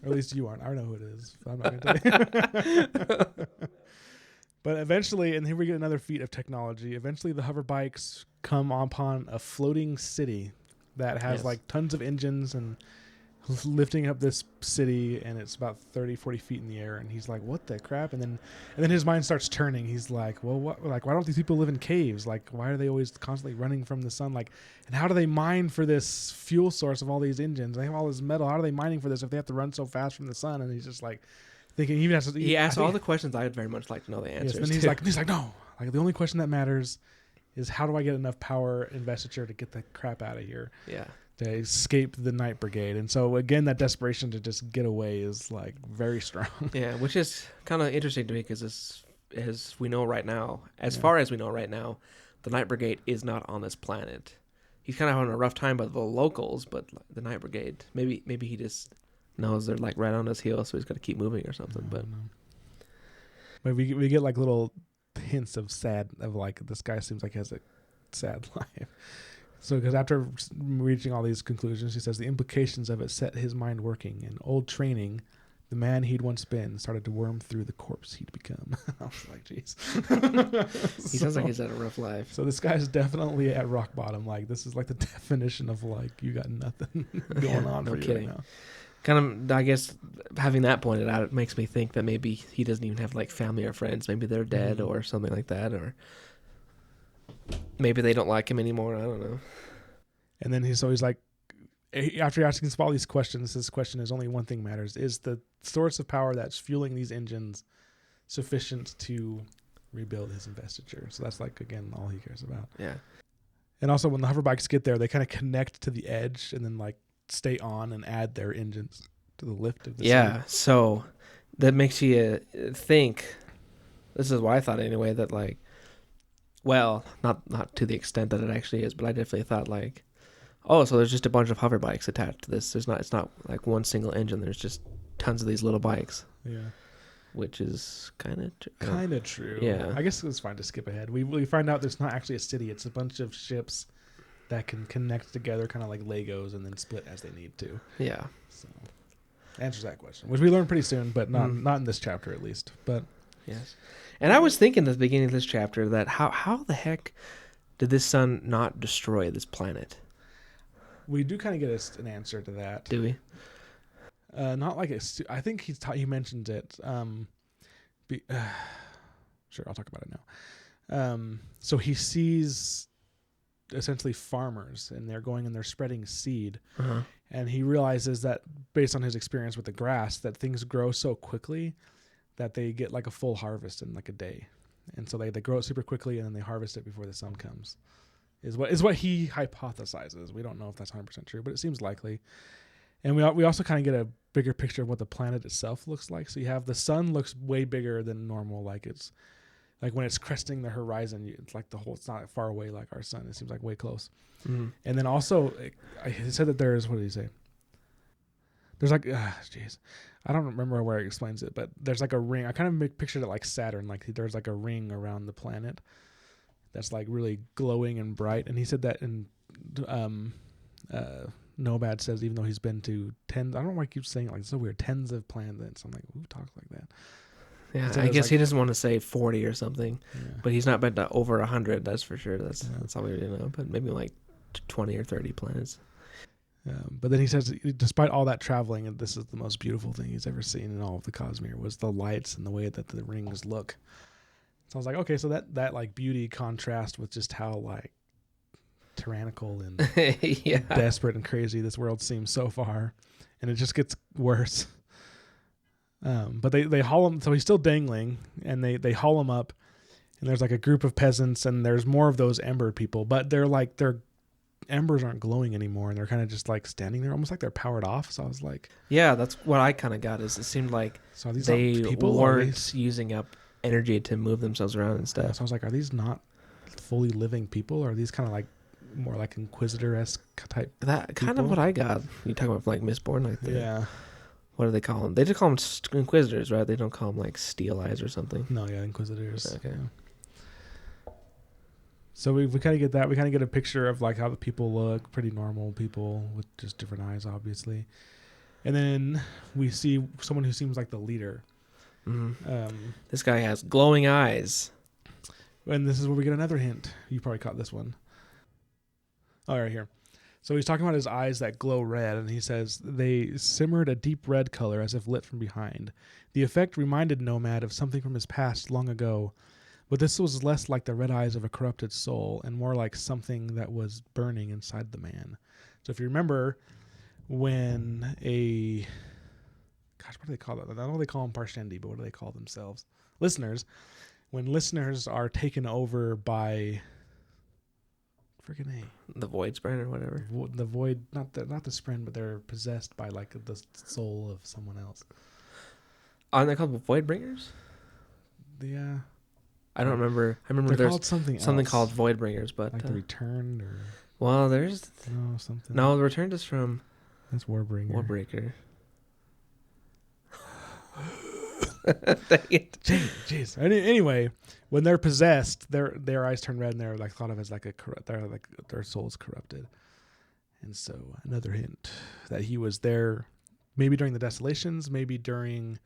[SPEAKER 2] Or at least you aren't. I know who it is. I'm not going to tell you. But eventually, and here we get another feat of technology, eventually the hover bikes come upon a floating city that has like tons of engines and lifting up this city, and it's about 30, 40 feet in the air, and he's like, what the crap? And then his mind starts turning. He's like, well, what? Like, why don't these people live in caves? Like, why are they always constantly running from the sun? Like, and how do they mine for this fuel source of all these engines? They have all this metal. How are they mining for this if they have to run so fast from the sun? And he's just like thinking, he
[SPEAKER 1] asked all the questions I would very much like to know the answers.
[SPEAKER 2] Yes, and he's like, no. Like, the only question that matters is how do I get enough power investiture to get the crap out of here?
[SPEAKER 1] Yeah.
[SPEAKER 2] To escape the Night Brigade. And so again, that desperation to just get away is like very strong.
[SPEAKER 1] Yeah, which is kind of interesting to me because as we know right now, far as we know right now, the Night Brigade is not on this planet. He's kind of having a rough time by the locals, but the Night Brigade, maybe he just knows they're like right on his heels, so he's got to keep moving or something.
[SPEAKER 2] But we get like little hints of like this guy seems like he has a sad life. So, because after reaching all these conclusions, he says the implications of it set his mind working. In old training, the man he'd once been started to worm through the corpse he'd become. I was like, jeez.
[SPEAKER 1] He sounds like he's had a rough life.
[SPEAKER 2] So this guy's definitely at rock bottom. Like, this is like the definition of like, you got nothing going on for you right now.
[SPEAKER 1] Kind of, I guess, having that pointed out, it makes me think that maybe he doesn't even have like family or friends. Maybe they're dead or something like that, or maybe they don't like him anymore. I don't know. And then
[SPEAKER 2] he's like, after asking all these questions, this question is only one thing matters. Is the source of power that's fueling these engines sufficient to rebuild his investiture? So that's like, again, all he cares about.
[SPEAKER 1] Yeah.
[SPEAKER 2] And also when the hoverbikes get there, they kind of connect to the edge and then like stay on and add their engines to the lift of the city.
[SPEAKER 1] So that makes you think, this is what I thought anyway, that like, well, not to the extent that it actually is, but I definitely thought like, oh, so there's just a bunch of hover bikes attached to this. It's not like one single engine. There's just tons of these little bikes.
[SPEAKER 2] Yeah.
[SPEAKER 1] Which is kind of
[SPEAKER 2] true.
[SPEAKER 1] Yeah.
[SPEAKER 2] I guess it's fine to skip ahead. We find out there's not actually a city. It's a bunch of ships that can connect together kind of like Legos and then split as they need to.
[SPEAKER 1] Yeah.
[SPEAKER 2] So answers that question, which we learn pretty soon, but not in this chapter at least. But
[SPEAKER 1] Yes. And I was thinking at the beginning of this chapter that how the heck did this sun not destroy this planet?
[SPEAKER 2] We do kind of get an answer to that.
[SPEAKER 1] Do we?
[SPEAKER 2] Not like I think he mentions it. Sure, I'll talk about it now. So he sees essentially farmers, and they're going and they're spreading seed.
[SPEAKER 1] Uh-huh.
[SPEAKER 2] And he realizes that based on his experience with the grass, that things grow so quickly that they get like a full harvest in like a day. And so they grow it super quickly, and then they harvest it before the sun comes. Is what he hypothesizes. We don't know if that's 100% true, but it seems likely. And we also kind of get a bigger picture of what the planet itself looks like. So you have the sun looks way bigger than normal, like it's like when it's cresting the horizon, it's like it's not far away like our sun. It seems like way close.
[SPEAKER 1] Mm-hmm.
[SPEAKER 2] And then also, I said that there's, what did he say? There's like, jeez, I don't remember where he explains it, but there's like a ring. I kind of pictured it like Saturn, like there's like a ring around the planet that's like really glowing and bright. And he said that in Nomad says, even though he's been to tens, I don't know why I keep saying it like it's so weird, tens of planets. I'm like, who talks like that?
[SPEAKER 1] Yeah, I guess he doesn't want to say 40 or something, but he's not been to over 100. That's for sure. That's all we really know. But maybe like 20 or 30 planets.
[SPEAKER 2] But then he says, despite all that traveling, and this is the most beautiful thing he's ever seen in all of the Cosmere, was the lights and the way that the rings look. So I was like, okay, so that like beauty contrast with just how like tyrannical and desperate and crazy this world seems so far, and it just gets worse. But they haul him, so he's still dangling, and they haul him up, and there's like a group of peasants, and there's more of those ember people, but their embers aren't glowing anymore, and they're kind of just like standing there, almost like they're powered off. So I was like,
[SPEAKER 1] yeah, that's what I kind of got. Is it seemed like they weren't using up energy to move themselves around and stuff.
[SPEAKER 2] So I was like, are these not fully living people, or are these kind of like more like Inquisitor-esque type?
[SPEAKER 1] That kind of what I got. You talking about like Mistborn, like
[SPEAKER 2] yeah.
[SPEAKER 1] What do they call them? They just call them Inquisitors, right? They don't call them like Steel Eyes or something.
[SPEAKER 2] No, yeah, Inquisitors.
[SPEAKER 1] Okay.
[SPEAKER 2] Yeah. So we kind of get that. We kind of get a picture of like how the people look, pretty normal people with just different eyes, obviously. And then we see someone who seems like the leader.
[SPEAKER 1] Mm-hmm. This guy has glowing eyes.
[SPEAKER 2] And this is where we get another hint. You probably caught this one. Oh, right here. So he's talking about his eyes that glow red, and he says they simmered a deep red color as if lit from behind. The effect reminded Nomad of something from his past long ago, but this was less like the red eyes of a corrupted soul and more like something that was burning inside the man. So if you remember when what do they call it? I know they call them Parshendi, but what do they call themselves? Listeners. When listeners are taken over by
[SPEAKER 1] the Void Spren or whatever.
[SPEAKER 2] The Void, not the Spren, but they're possessed by like the soul of someone else.
[SPEAKER 1] Aren't they called Void Bringers?
[SPEAKER 2] Yeah.
[SPEAKER 1] I don't remember. I remember
[SPEAKER 2] they're
[SPEAKER 1] there's
[SPEAKER 2] called something
[SPEAKER 1] called Void Bringers, but
[SPEAKER 2] like the Returned or.
[SPEAKER 1] Well, there's
[SPEAKER 2] something.
[SPEAKER 1] No, the Returned is from.
[SPEAKER 2] That's
[SPEAKER 1] Warbreaker.
[SPEAKER 2] Dang it. Jeez. Anyway, when they're possessed, their eyes turn red, and they're like thought of as like their soul's corrupted. And so another hint that he was there, maybe during the Desolations, maybe during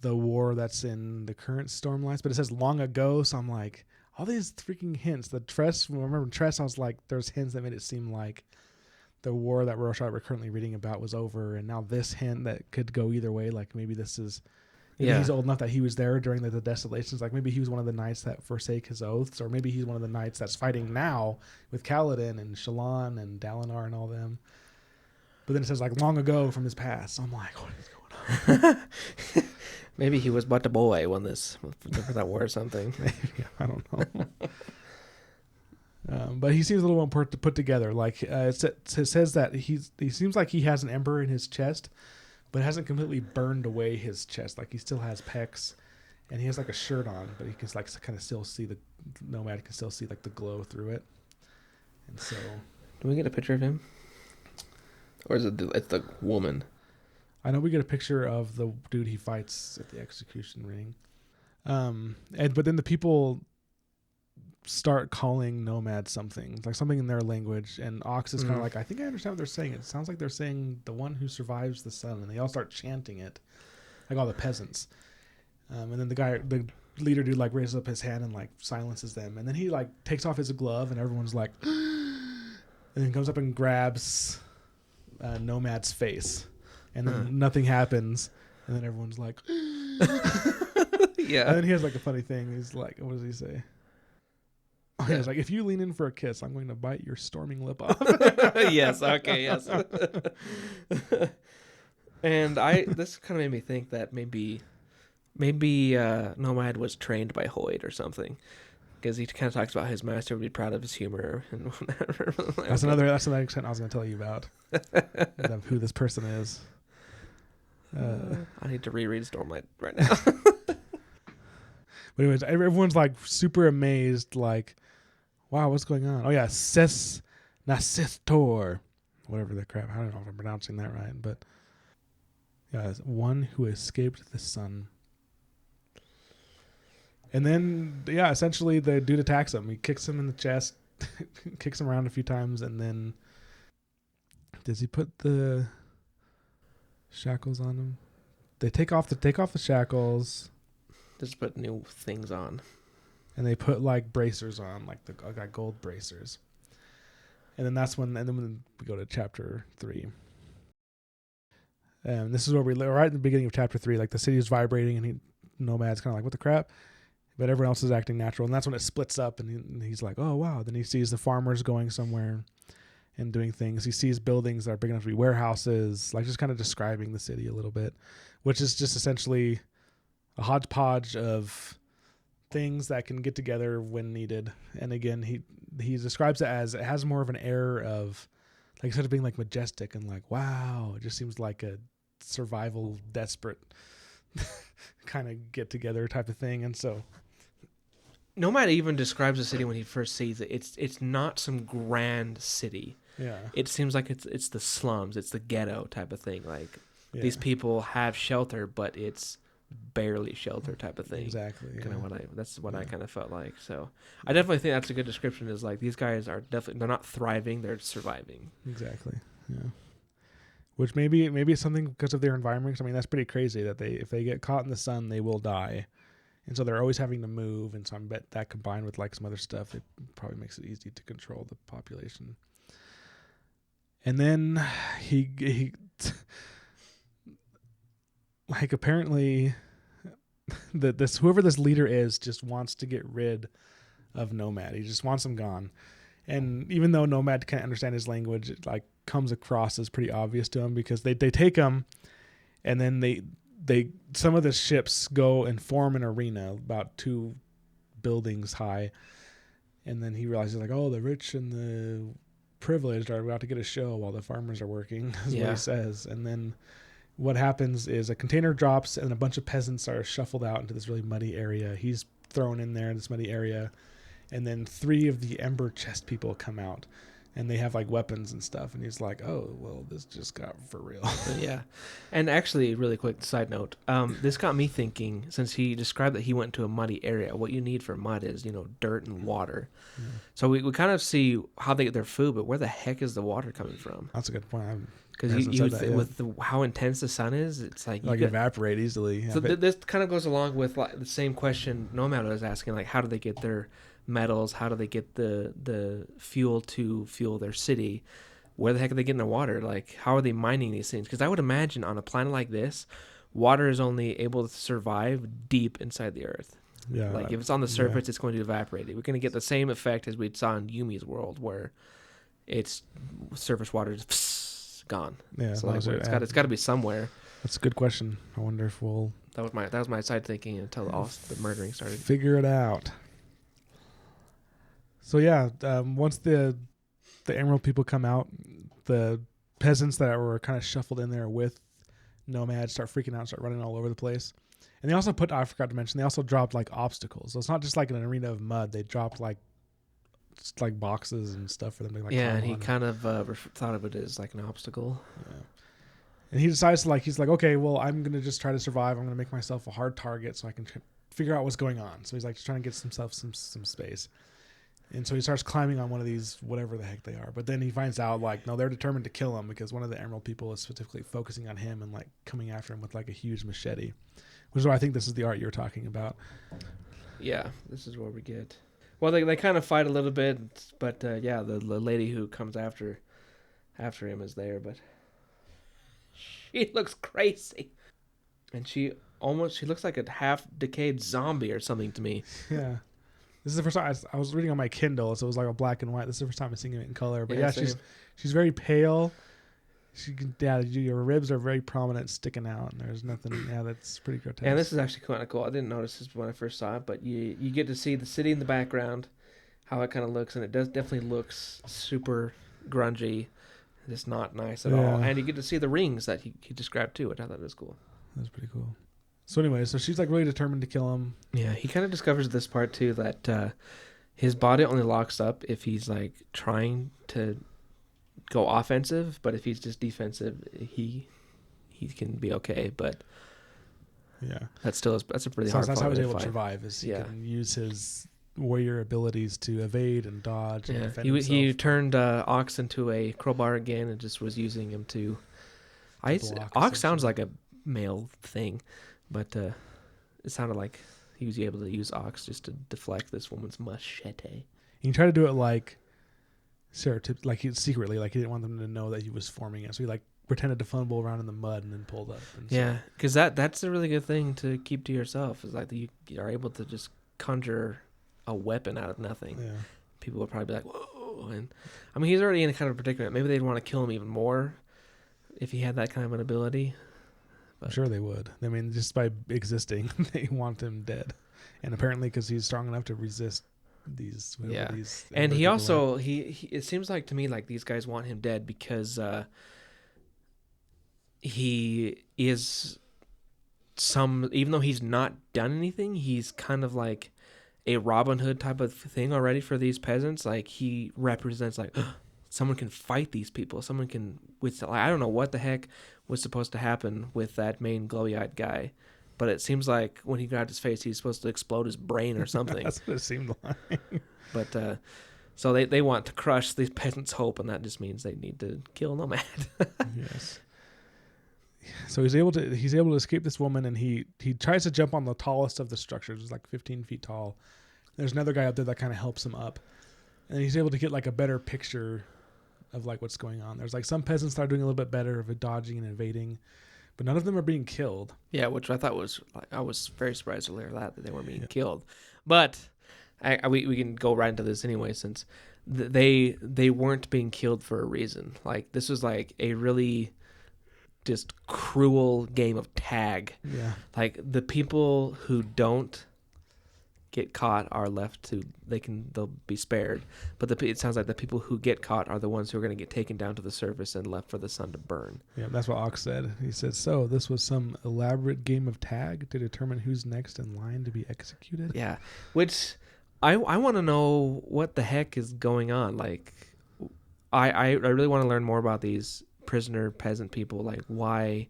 [SPEAKER 2] the war that's in the current Stormlights, but it says long ago. So I'm like, all these freaking hints. The Tress, when I remember Tress, I was like, there's hints that made it seem like the war that we're currently reading about was over, and now this hint that could go either way. Like maybe this is. He's old enough that he was there during the Desolations. Like maybe he was one of the knights that forsake his oaths, or maybe he's one of the knights that's fighting now with Kaladin and Shallan and Dalinar and all them. But then it says like long ago from his past. So I'm like, what is going on?
[SPEAKER 1] Maybe he was but a boy when for that war or something.
[SPEAKER 2] Maybe, I don't know. But he seems a little more put together. Like it says that he seems like he has an ember in his chest, but it hasn't completely burned away his chest. Like he still has pecs, and he has like a shirt on, but he can like kind of still see Nomad can still see like the glow through it. And so,
[SPEAKER 1] do we get a picture of him, or is it it's the woman?
[SPEAKER 2] I know we get a picture of the dude he fights at the execution ring. But then the people start calling Nomad something in their language, and Ox is kind of like, I think I understand what they're saying. It sounds like they're saying the one who survives the sun, and they all start chanting it, like all the peasants. And then the leader dude like raises up his hand and like silences them, and then he like takes off his glove, and everyone's like, and then comes up and grabs Nomad's face, and then nothing happens, and then everyone's like,
[SPEAKER 1] yeah.
[SPEAKER 2] And then he has like a funny thing. He's like, what does he say? Oh, yeah. He's like, if you lean in for a kiss, I'm going to bite your storming lip off.
[SPEAKER 1] Yes. Okay. Yes. And this kind of made me think that maybe Nomad was trained by Hoyt or something, because he kind of talks about his master would be proud of his humor and whatever.
[SPEAKER 2] That's another extent I was going to tell you about of who this person is.
[SPEAKER 1] I need to reread Stormlight right now.
[SPEAKER 2] But anyways, everyone's like super amazed, like, wow, what's going on? Oh yeah, Ses Nasithtor, whatever the crap. I don't know if I'm pronouncing that right, but yeah, one who escaped the sun. And then, yeah, essentially the dude attacks him. He kicks him in the chest, kicks him around a few times, and then does he put the shackles on him? They take off the shackles.
[SPEAKER 1] Just put new things on.
[SPEAKER 2] And they put like bracers on, like gold bracers. And then when we go to chapter 3. And this is where right at the beginning of chapter 3, like the city is vibrating, and Nomad's kind of like, what the crap? But everyone else is acting natural, and that's when it splits up, and he's like, oh wow. Then he sees the farmers going somewhere and doing things. He sees buildings that are big enough to be warehouses, like just kind of describing the city a little bit, which is just essentially a hodgepodge of things that can get together when needed. And again, he describes it as, it has more of an air of, like, instead of being like majestic and like, wow, it just seems like a survival desperate kind of get together type of thing. And so
[SPEAKER 1] Nomad even describes the city when he first sees it. It's not some grand city.
[SPEAKER 2] yeah,
[SPEAKER 1] It seems like it's the slums, it's the ghetto type of thing. Like these people have shelter, but it's barely shelter type of thing.
[SPEAKER 2] Exactly. Yeah.
[SPEAKER 1] Kind of that's what I kind of felt like. So I definitely think that's a good description. Is like these guys are definitely, they're not thriving, they're surviving.
[SPEAKER 2] Exactly. Yeah. Which maybe it's something because of their environment. I mean, that's pretty crazy that if they get caught in the sun, they will die. And so they're always having to move, and so I bet that combined with like some other stuff, it probably makes it easy to control the population. And then he like apparently whoever this leader is just wants to get rid of Nomad. He just wants him gone. And even though Nomad can't understand his language, it like comes across as pretty obvious to him, because they take him, and then they some of the ships go and form an arena about 2 buildings high, and then he realizes like, oh, the rich and the privileged are about to get a show while the farmers are working, is what he says. And then what happens is a container drops, and a bunch of peasants are shuffled out into this really muddy area. He's thrown in there in this muddy area, and then 3 of the Ember Chest people come out, and they have like weapons and stuff, and he's like, oh, well, this just got for real.
[SPEAKER 1] Yeah. And actually, really quick side note, this got me thinking, since he described that he went to a muddy area, what you need for mud is, dirt and water. Yeah. So we kind of see how they get their food, but where the heck is the water coming from?
[SPEAKER 2] That's a good point.
[SPEAKER 1] Because with how intense the sun is, it's like
[SPEAKER 2] evaporate easily. Yeah,
[SPEAKER 1] so this kind of goes along with like the same question Nomad was asking, like how do they get their metals? How do they get the fuel to fuel their city? Where the heck are they getting the water? Like how are they mining these things? Because I would imagine on a planet like this, water is only able to survive deep inside the earth. Yeah, like if it's on the surface, it's going to evaporate. We're going to get the same effect as we saw in Yumi's world, where it's surface water just gone. Yeah, so like it's got to be somewhere.
[SPEAKER 2] That's a good question. I wonder if we'll.
[SPEAKER 1] That was my side thinking until all the murdering started.
[SPEAKER 2] Figure it out. So yeah, once the Emerald people come out, the peasants that were kind of shuffled in there with Nomad start freaking out, start running all over the place. And they also I forgot to mention, they also dropped like obstacles. So it's not just like an arena of mud. They dropped like boxes and stuff for them to like.
[SPEAKER 1] Yeah, and he kind of thought of it as like an obstacle. Yeah.
[SPEAKER 2] And he decides to he's like, okay, well, I'm gonna just try to survive. I'm gonna make myself a hard target so I can figure out what's going on. So he's like trying to get himself some space. And so he starts climbing on one of these, whatever the heck they are. But then he finds out, like, no, they're determined to kill him because one of the Emerald people is specifically focusing on him and, like, coming after him with, like, a huge machete. Which is why I think this is the art you're talking about.
[SPEAKER 1] Yeah, this is where we get. Well, they kind of fight a little bit, but yeah, the lady who comes after him is there, but she looks crazy, and she looks like a half decayed zombie or something to me.
[SPEAKER 2] Yeah. This is the first time I was reading on my Kindle, so it was like a black and white. This is the first time I'm seeing it in color. But yeah, she's very pale. Your ribs are very prominent, sticking out, and there's nothing. Yeah, that's pretty grotesque.
[SPEAKER 1] And this is actually kind of cool. I didn't notice this when I first saw it, but you get to see the city in the background, how it kind of looks, and it definitely looks super grungy. It's not nice at all. And you get to see the rings that he described too, which I thought was cool.
[SPEAKER 2] That's pretty cool. So anyway, so she's like really determined to kill him.
[SPEAKER 1] Yeah, he kind of discovers this part too, that his body only locks up if he's like trying to go offensive, but if he's just defensive, he can be okay. But
[SPEAKER 2] yeah,
[SPEAKER 1] that's a pretty hard.
[SPEAKER 2] That's how he's able to survive. Is he can use his warrior abilities to evade and dodge. And defend himself. He
[SPEAKER 1] turned Ox into a crowbar again, and just was using him to. Ox sounds like a male thing, but it sounded like he was able to use Ox just to deflect this woman's machete.
[SPEAKER 2] He tried to do it like secretly, like he didn't want them to know that he was forming it. So he like pretended to fumble around in the mud and then pulled up.
[SPEAKER 1] Yeah, because that's a really good thing to keep to yourself. Is like you are able to just conjure a weapon out of nothing. Yeah. People would probably be like, whoa. And I mean, he's already in a kind of predicament. Maybe they'd want to kill him even more if he had that kind of an ability. But
[SPEAKER 2] I'm sure they would. I mean, just by existing, they want him dead. And apparently because he's strong enough to resist these.
[SPEAKER 1] Yeah. And he also, he it seems like to me like these guys want him dead because he is even though he's not done anything, he's kind of like a Robin Hood type of thing already for these peasants. Like he represents like someone can fight these people. Someone can I don't know what the heck was supposed to happen with that main glowy-eyed guy, but it seems like when he grabbed his face, he's supposed to explode his brain or something.
[SPEAKER 2] That's what it seemed like.
[SPEAKER 1] But so they want to crush these peasants' hope, and that just means they need to kill Nomad.
[SPEAKER 2] Yes. So he's able to escape this woman, and he tries to jump on the tallest of the structures. It's like 15 feet tall. There's another guy up there that kind of helps him up, and he's able to get like a better picture of like what's going on. There's like some peasants that are doing a little bit better of dodging and evading, but none of them are being killed.
[SPEAKER 1] Yeah, which I thought was I was very surprised to hear that they weren't being killed. But we can go right into this anyway, since they weren't being killed for a reason. Like this was like a really just cruel game of tag.
[SPEAKER 2] Yeah.
[SPEAKER 1] Like the people who don't get caught are left to they'll be spared, but it sounds like the people who get caught are the ones who are going to get taken down to the surface and left for the sun to burn.
[SPEAKER 2] Yeah, that's what Ox said. He said, so this was some elaborate game of tag to determine who's next in line to be executed.
[SPEAKER 1] Yeah, which I want to know what the heck is going on. Like I really want to learn more about these prisoner peasant people. Like why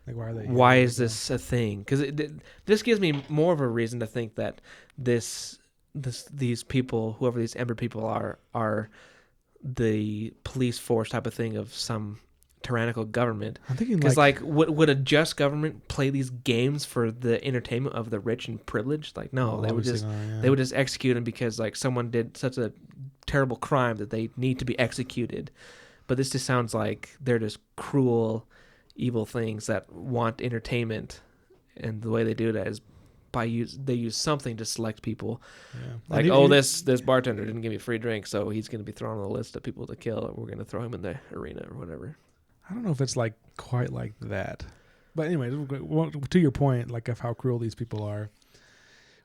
[SPEAKER 1] are they? Why is this a thing? Because this gives me more of a reason to think that these people, whoever these Ember people are the police force type of thing of some tyrannical government.
[SPEAKER 2] I'm thinking
[SPEAKER 1] because would a just government play these games for the entertainment of the rich and privileged? Like no, they would just execute them because like someone did such a terrible crime that they need to be executed. But this just sounds like they're just cruel, evil things that want entertainment, and the way they do that is they use something to select people. Yeah. Like this bartender didn't give me a free drink, so he's going to be thrown on the list of people to kill, or we're going to throw him in the arena or whatever.
[SPEAKER 2] I don't know if it's like quite like that, but anyway, to your point, like of how cruel these people are.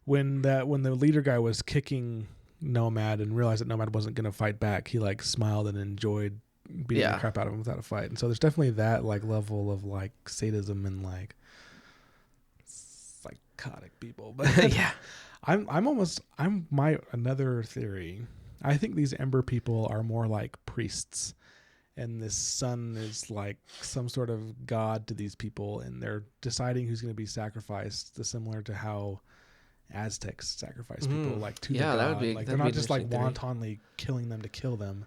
[SPEAKER 2] When the leader guy was kicking Nomad and realized that Nomad wasn't going to fight back, he like smiled and enjoyed beating the crap out of him without a fight. And so there's definitely that like level of like sadism and like psychotic people. But
[SPEAKER 1] yeah,
[SPEAKER 2] another theory. I think these Ember people are more like priests, and this sun is like some sort of god to these people, and they're deciding who's going to be sacrificed, similar to how Aztecs sacrifice people like to the god.
[SPEAKER 1] That would be,
[SPEAKER 2] like they're not just like wantonly killing them to kill them.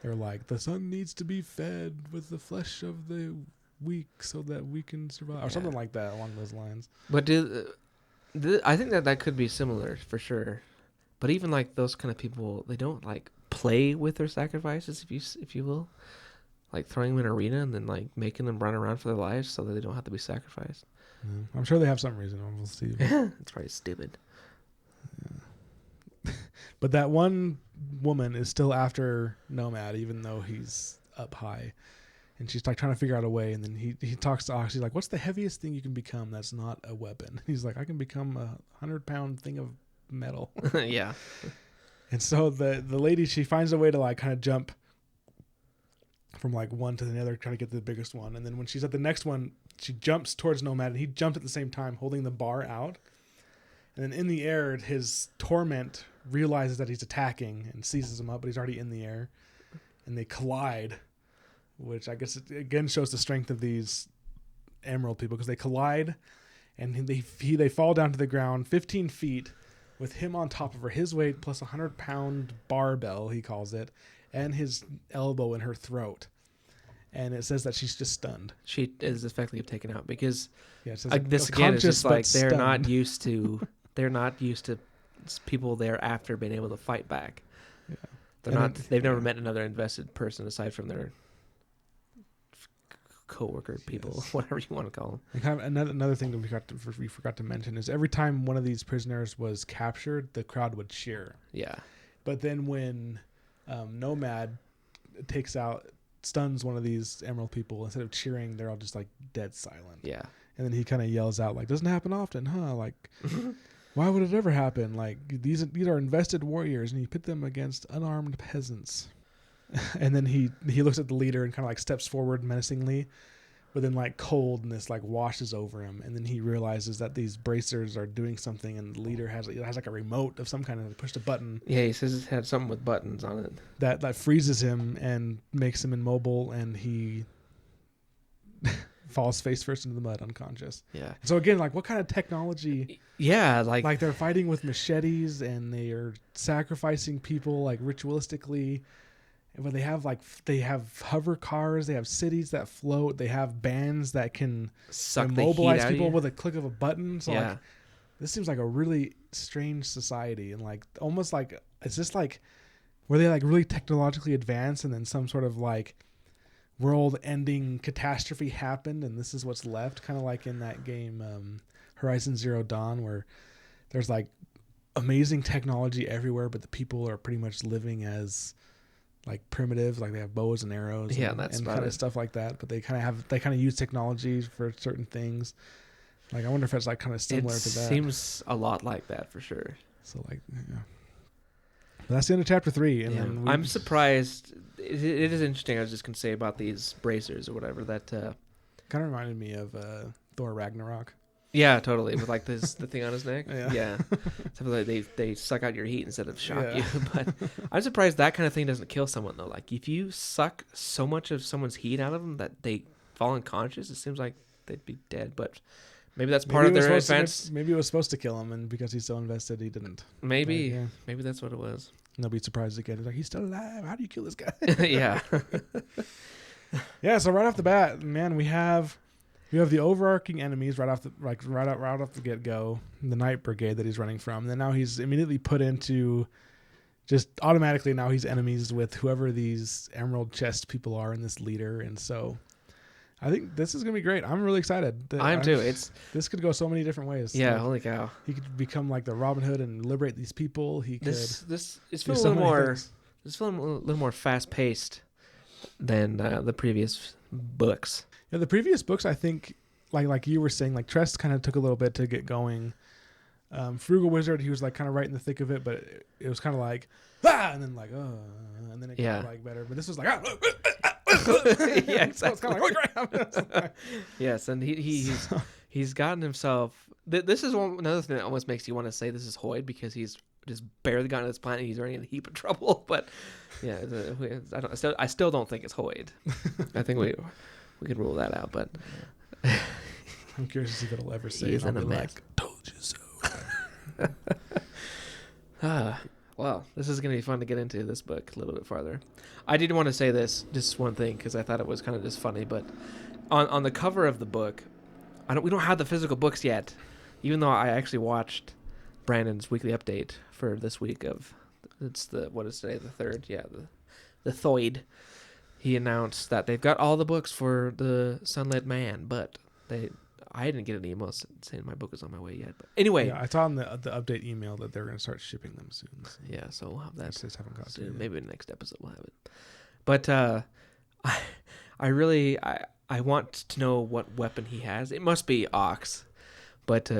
[SPEAKER 2] They're like, the sun needs to be fed with the flesh of the weak so that we can survive, or something like that along those lines.
[SPEAKER 1] But I think that could be similar for sure. But even like those kind of people, they don't like play with their sacrifices, if you will, like throwing them in an arena and then like making them run around for their lives so that they don't have to be sacrificed.
[SPEAKER 2] I'm sure they have some reason. We'll see.
[SPEAKER 1] It's probably stupid.
[SPEAKER 2] Yeah. But that one woman is still after Nomad, even though he's up high. And she's like trying to figure out a way. And then he talks to Ox. He's like, what's the heaviest thing you can become that's not a weapon? He's like, I can become a 100-pound thing of metal.
[SPEAKER 1] Yeah.
[SPEAKER 2] And so the lady, she finds a way to like kind of jump from like one to the other, trying to get to the biggest one. And then when she's at the next one, she jumps towards Nomad, and he jumped at the same time, holding the bar out. And then in the air, his torment realizes that he's attacking and seizes him up, but he's already in the air. And they collide, which I guess it again shows the strength of these emerald people, because they collide and they fall down to the ground 15 feet with him on top of her, his weight plus 100-pound barbell, he calls it, and his elbow in her throat. And it says that she's just stunned.
[SPEAKER 1] She is effectively taken out because
[SPEAKER 2] it says
[SPEAKER 1] this again is just like they're not used to people there after being able to fight back. Yeah. They've never met another invested person aside from their co-worker people, whatever you want to call them. And
[SPEAKER 2] kind of another thing that we forgot to mention is every time one of these prisoners was captured, the crowd would cheer.
[SPEAKER 1] Yeah.
[SPEAKER 2] But then when Nomad stuns one of these emerald people, instead of cheering, they're all just like dead silent.
[SPEAKER 1] Yeah.
[SPEAKER 2] And then he kind of yells out like, doesn't happen often, huh? Like, why would it ever happen? Like, these are invested warriors, and you pit them against unarmed peasants. And then he looks at the leader and kind of like steps forward menacingly, but then like coldness like washes over him, and then he realizes that these bracers are doing something, and the leader has like a remote of some kind, and pushed a button.
[SPEAKER 1] Yeah, he says it had something with buttons on it.
[SPEAKER 2] That freezes him and makes him immobile, and he falls face first into the mud, unconscious.
[SPEAKER 1] Yeah.
[SPEAKER 2] So again, like, what kind of technology?
[SPEAKER 1] Yeah,
[SPEAKER 2] like they're fighting with machetes, and they are sacrificing people like ritualistically. But they have hover cars, they have cities that float, they have bands that can immobilize people with a click of a button. So like, this seems like a really strange society, and like almost like, it's just like, were they like really technologically advanced, and then some sort of like world-ending catastrophe happened, and this is what's left, kind of like in that game Horizon Zero Dawn, where there's like amazing technology everywhere, but the people are pretty much living as like primitive, like they have bows and arrows, and kind of stuff like that. But they kind of use technology for certain things. Like, I wonder if it's like kind of similar to that.
[SPEAKER 1] Seems a lot like that for sure.
[SPEAKER 2] So like, yeah. But that's the end of chapter 3, and then
[SPEAKER 1] I'm surprised. It is interesting. I was just gonna say about these bracers or whatever that
[SPEAKER 2] kind of reminded me of Thor Ragnarok.
[SPEAKER 1] Yeah, totally. With like the thing on his neck. Yeah. Like they suck out your heat instead of shock you. But I'm surprised that kind of thing doesn't kill someone though. Like, if you suck so much of someone's heat out of them that they fall unconscious, it seems like they'd be dead. But maybe that's part of their advance.
[SPEAKER 2] Maybe it was supposed to kill him, and because he's so invested, he didn't.
[SPEAKER 1] Maybe that's what it was.
[SPEAKER 2] Nobody surprised again. He's like, he's still alive. How do you kill this guy?
[SPEAKER 1] Yeah.
[SPEAKER 2] Yeah. So right off the bat, man, we have the overarching enemies right off the get go, the Night Brigade that he's running from. And then now he's immediately put into, just automatically now he's enemies with whoever these Emerald Chest people are and this leader. And so I think this is gonna be great. I'm really excited.
[SPEAKER 1] I'm too.
[SPEAKER 2] This could go so many different ways.
[SPEAKER 1] Yeah,
[SPEAKER 2] like,
[SPEAKER 1] holy cow!
[SPEAKER 2] He could become like the Robin Hood and liberate these people.
[SPEAKER 1] This is feeling a little more. It's feeling a little more fast paced than the previous books.
[SPEAKER 2] Yeah, the previous books, I think, like you were saying, like Tress kind of took a little bit to get going. Frugal Wizard, he was like kind of right in the thick of it, but it was kind of like and then like and then it got like better. But this was like
[SPEAKER 1] yeah, exactly.
[SPEAKER 2] So it's kind of like
[SPEAKER 1] yes, and he's gotten himself. This is another thing that almost makes you want to say this is Hoyd, because he's just barely gotten to this planet. He's already in a heap of trouble. But yeah, I still don't think it's Hoyd. I think we could rule that out. But
[SPEAKER 2] I'm curious to see if it'll ever say.
[SPEAKER 1] He's in a mess.
[SPEAKER 2] Like, told you so.
[SPEAKER 1] Well, this is going to be fun to get into this book a little bit farther. I did want to say this, just one thing, because I thought it was kind of just funny, but on the cover of the book, we don't have the physical books yet, even though I actually watched Brandon's weekly update for this week of what is today, the 3rd, the Thoid. He announced that they've got all the books for the Sunlit Man, but I didn't get an email saying my book is on my way yet. But anyway,
[SPEAKER 2] I saw in the update email that they're going to start shipping them soon. So.
[SPEAKER 1] Yeah, so we'll have that
[SPEAKER 2] haven't got
[SPEAKER 1] soon. Maybe in the next episode we'll have it. But I want to know what weapon he has. It must be Ox, but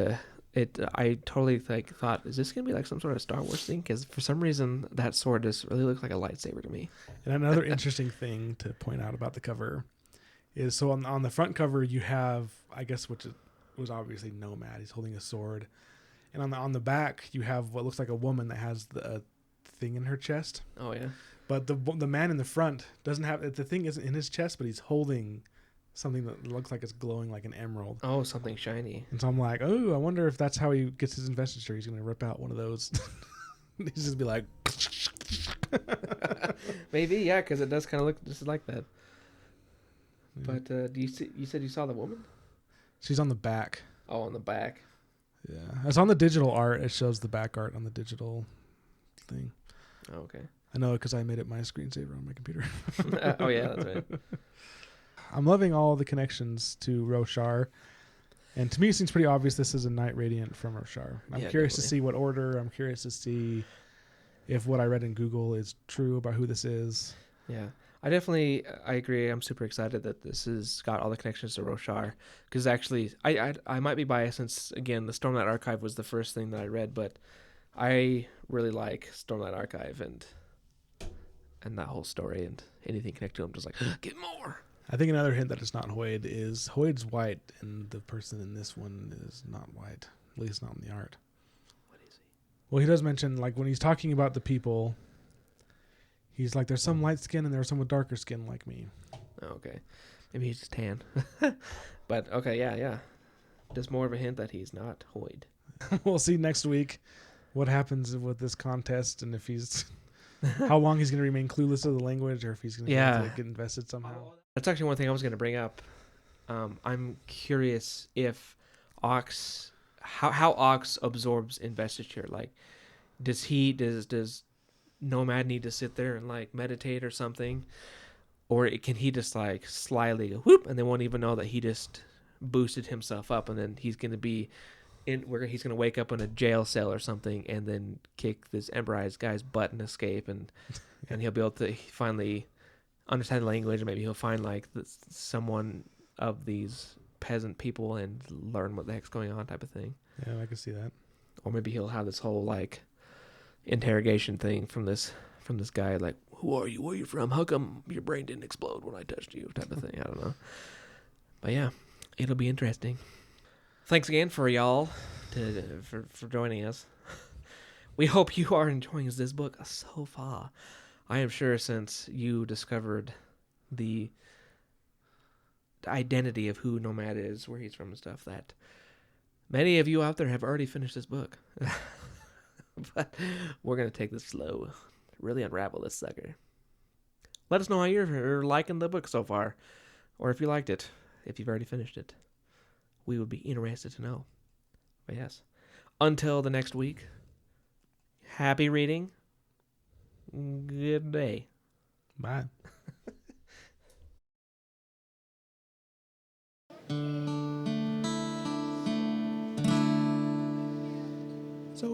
[SPEAKER 1] I totally thought, is this gonna be like some sort of Star Wars thing? Because for some reason that sword just really looks like a lightsaber to me.
[SPEAKER 2] And another interesting thing to point out about the cover is, so on the front cover you have, I guess, which was obviously Nomad. He's holding a sword, and on the back you have what looks like a woman that has the thing in her chest.
[SPEAKER 1] Oh yeah.
[SPEAKER 2] But the man in the front doesn't have the thing isn't in his chest, but he's holding something that looks like it's glowing like an emerald.
[SPEAKER 1] Oh, something shiny.
[SPEAKER 2] And so I'm like, oh, I wonder if that's how he gets his investiture. He's going to rip out one of those. He's just be like,
[SPEAKER 1] maybe, yeah, because it does kind of look just like that. But you said you saw the woman?
[SPEAKER 2] She's on the back.
[SPEAKER 1] Oh, on the back.
[SPEAKER 2] Yeah, it's on the digital art. It shows the back art on the digital thing.
[SPEAKER 1] Oh, okay.
[SPEAKER 2] I know because I made it my screensaver on my computer.
[SPEAKER 1] Oh yeah, that's right.
[SPEAKER 2] I'm loving all the connections to Roshar. And to me, it seems pretty obvious this is a Knight Radiant from Roshar. I'm curious to see what order. I'm curious to see if what I read in Google is true about who this is.
[SPEAKER 1] Yeah. I agree. I'm super excited that this has got all the connections to Roshar. Because actually, I might be biased since, again, the Stormlight Archive was the first thing that I read. But I really like Stormlight Archive and that whole story. And anything connected to him, just like, get more.
[SPEAKER 2] I think another hint that it's not Hoid is Hoid's white, and the person in this one is not white. At least not in the art.
[SPEAKER 1] What is he?
[SPEAKER 2] Well, he does mention, like, when he's talking about the people, he's like, there's some light skin and there's some with darker skin like me.
[SPEAKER 1] Oh, okay. Maybe he's just tan. But, okay, yeah. Just more of a hint that he's not Hoid.
[SPEAKER 2] We'll see next week what happens with this contest, and if he's... how long he's going to remain clueless of the language, or if he's going to get invested somehow.
[SPEAKER 1] That's actually one thing I was going to bring up. I'm curious if Ox, how Ox absorbs investiture. Like, does Nomad need to sit there and like meditate or something, or can he just like slyly go whoop, and they won't even know that he just boosted himself up, and then he's going to be he's going to wake up in a jail cell or something, and then kick this Emberized guy's butt and escape, and he'll be able to finally understand the language, and maybe he'll find like someone of these peasant people and learn what the heck's going on, type of thing.
[SPEAKER 2] Yeah, I can see that.
[SPEAKER 1] Or maybe he'll have this whole like interrogation thing from this guy, like, who are you? Where are you from? How come your brain didn't explode when I touched you? Type of thing. I don't know. But yeah, it'll be interesting. Thanks again for y'all for joining us. We hope you are enjoying this book so far. I am sure since you discovered the identity of who Nomad is, where he's from and stuff, that many of you out there have already finished this book. But we're going to take this slow, really unravel this sucker. Let us know how you're liking the book so far, or if you liked it, if you've already finished it. We would be interested to know. But yes, until the next week, happy reading. Good day.
[SPEAKER 2] Bye. So